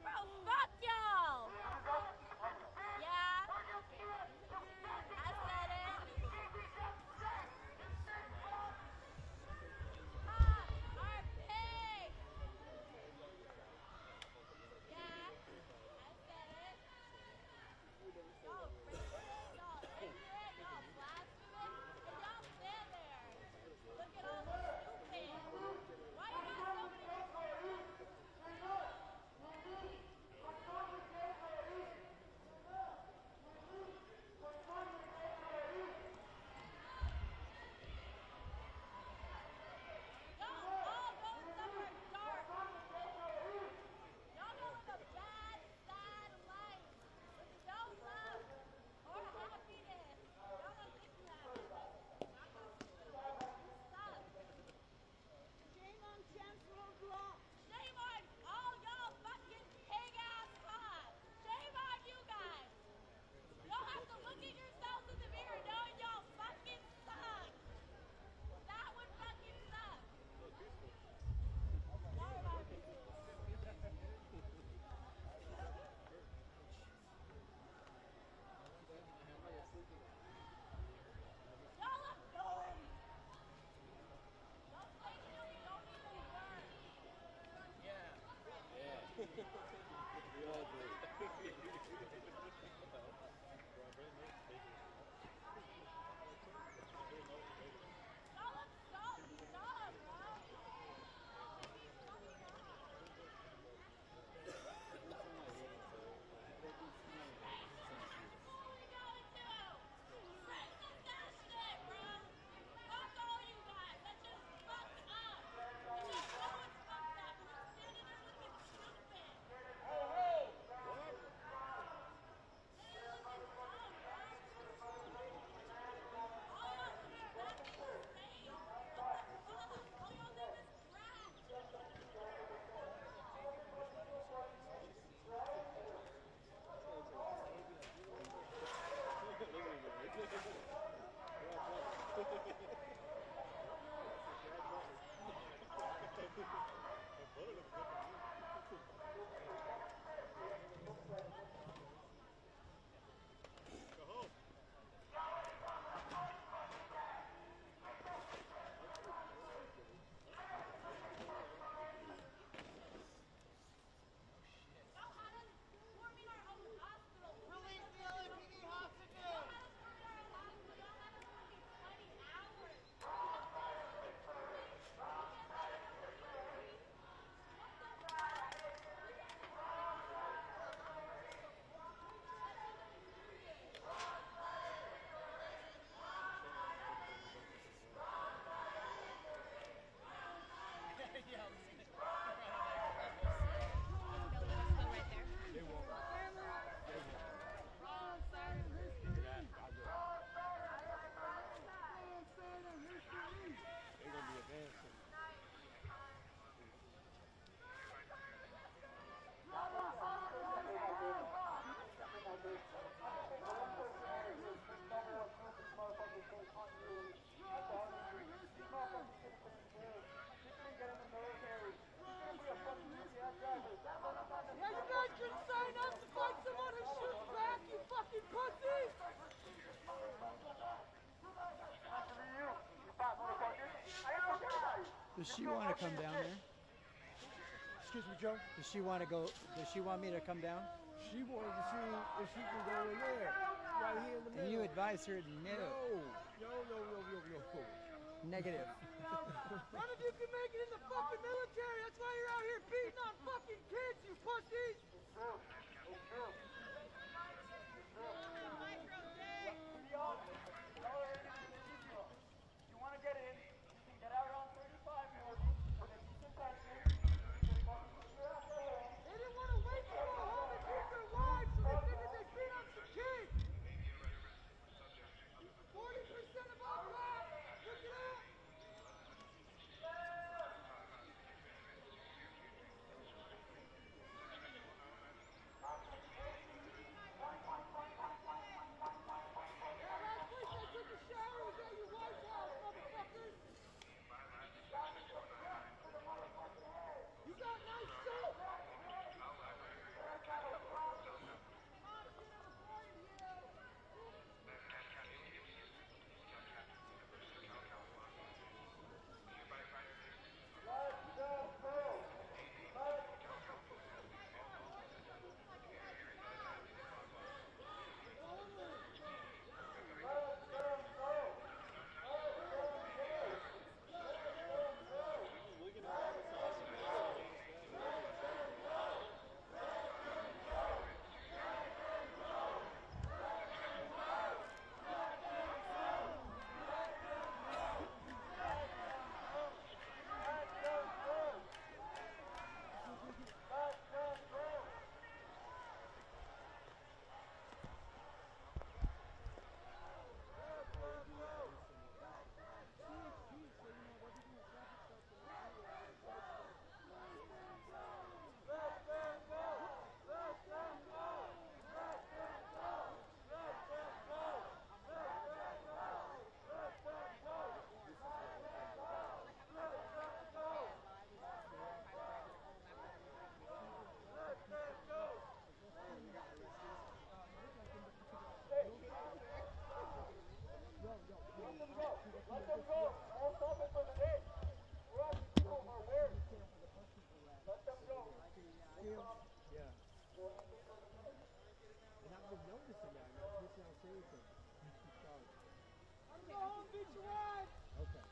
Bro, fuck y'all! Yeah? We all do. Does she want to come down there? Excuse me, Joe? Does she want to go? Does she want me to come down? She wanted to see if she can go in there, right here in the middle. And you advise her no. No. Negative. None of you can make it in the fucking military. That's why you're out here beating on fucking kids, you pussies. You want to get in, you can get out on 35 more with a decent pension. They didn't want to wait to go home and keep their wives, so they figured they'd beat on some kids. 40% of all cops, look it up. Let them go. I'll stop it for the day. We're asking people for where. Let them go. And I've been noticing that. People don't say anything. Sorry. Okay.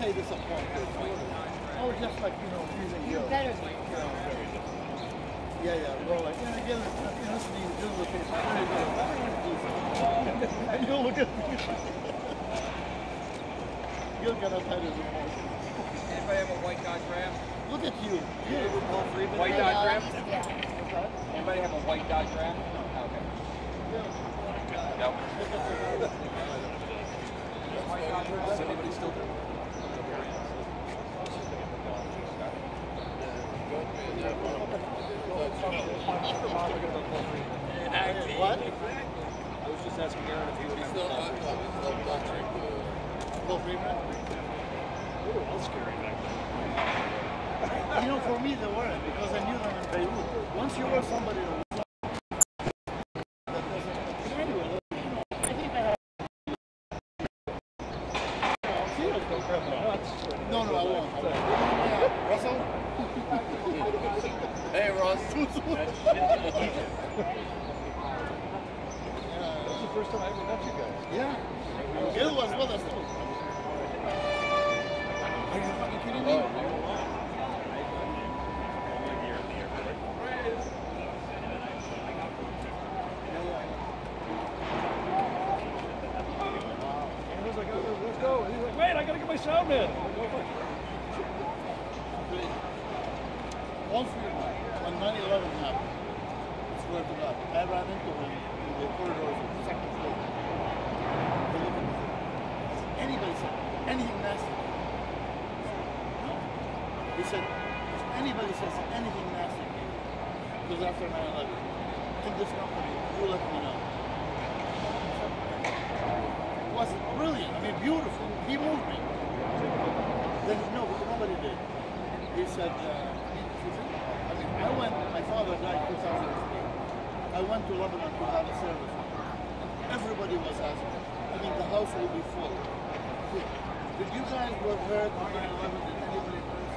say this apart. Oh, just like, you know, using You're yours. better than Yeah, well, like, and again, listening to the case, very good. And you'll look at me. You'll get up at his emotion. Anybody have a white Dodge Ram? Look at you. White Dodge Ram? Yeah. Anybody have a white Dodge Ram? Okay. Nope. Is anybody still there? What? I was just asking Aaron if he would have Full treatment? They were all scary back then. You know, for me, they weren't, because I knew them in Beirut. Once you were somebody that doesn't... Anyway, I think I have... No, I won't. Russell? Hey, Ross. That's the first time I ever met you guys. Yeah. Gil was with us too. Are you fucking kidding me? And he was like, let's go. And he's like, wait, I gotta get my sound man. All three of them, when 9/11 happened, I swear to God, I ran into him in the corridors of the second floor. They looked at me. Has anybody said anything nasty? No. He said, if anybody says anything nasty, because after 9/11, in this company, you let me know. It was brilliant, I mean beautiful. He moved me. Then, no, nobody did. He said, I went, my father died in 2003. I went to Lebanon to have a service. Everybody was asking. I mean, the house will be full. Did you guys were hurt on 9/11? Did anybody hurt?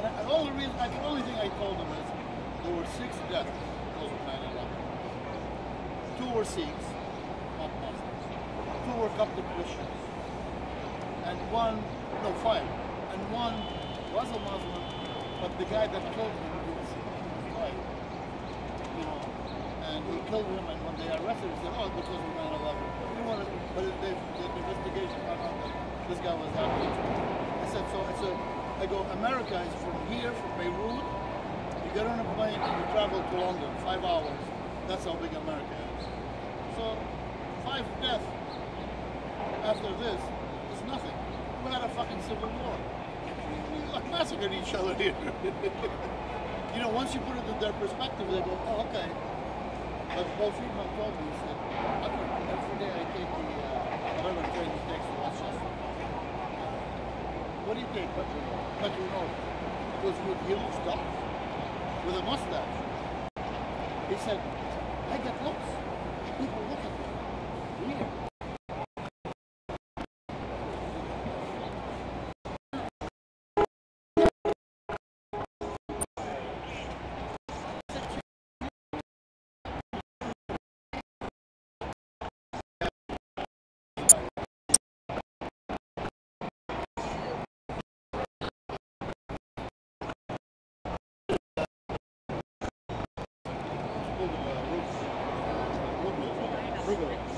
And the only thing I told them is there were 6 deaths because of 9/11. 2 were Sikhs, not Muslims. 2 were Coptic Christians. And 5. And 1 was a Muslim, but the guy that killed him was white. You know, and he killed him, and when they arrested him, he said, oh, because of 9/11. But the investigation found out that this guy was happy. I said, I go, America is from here, from Beirut, you get on a plane and you travel to London, 5 hours. That's how big America is. So, 5 deaths after this is nothing. We had a fucking civil war. We like massacred each other here. You know, once you put it in their perspective, they go, oh, okay. But Paul Friedman told me, he said, every day I take the whatever train he takes to Westchester. What do you take, Petronova? Because he looks tough, with a mustache. He said, I get looks. People look at me. Weird. Rigor.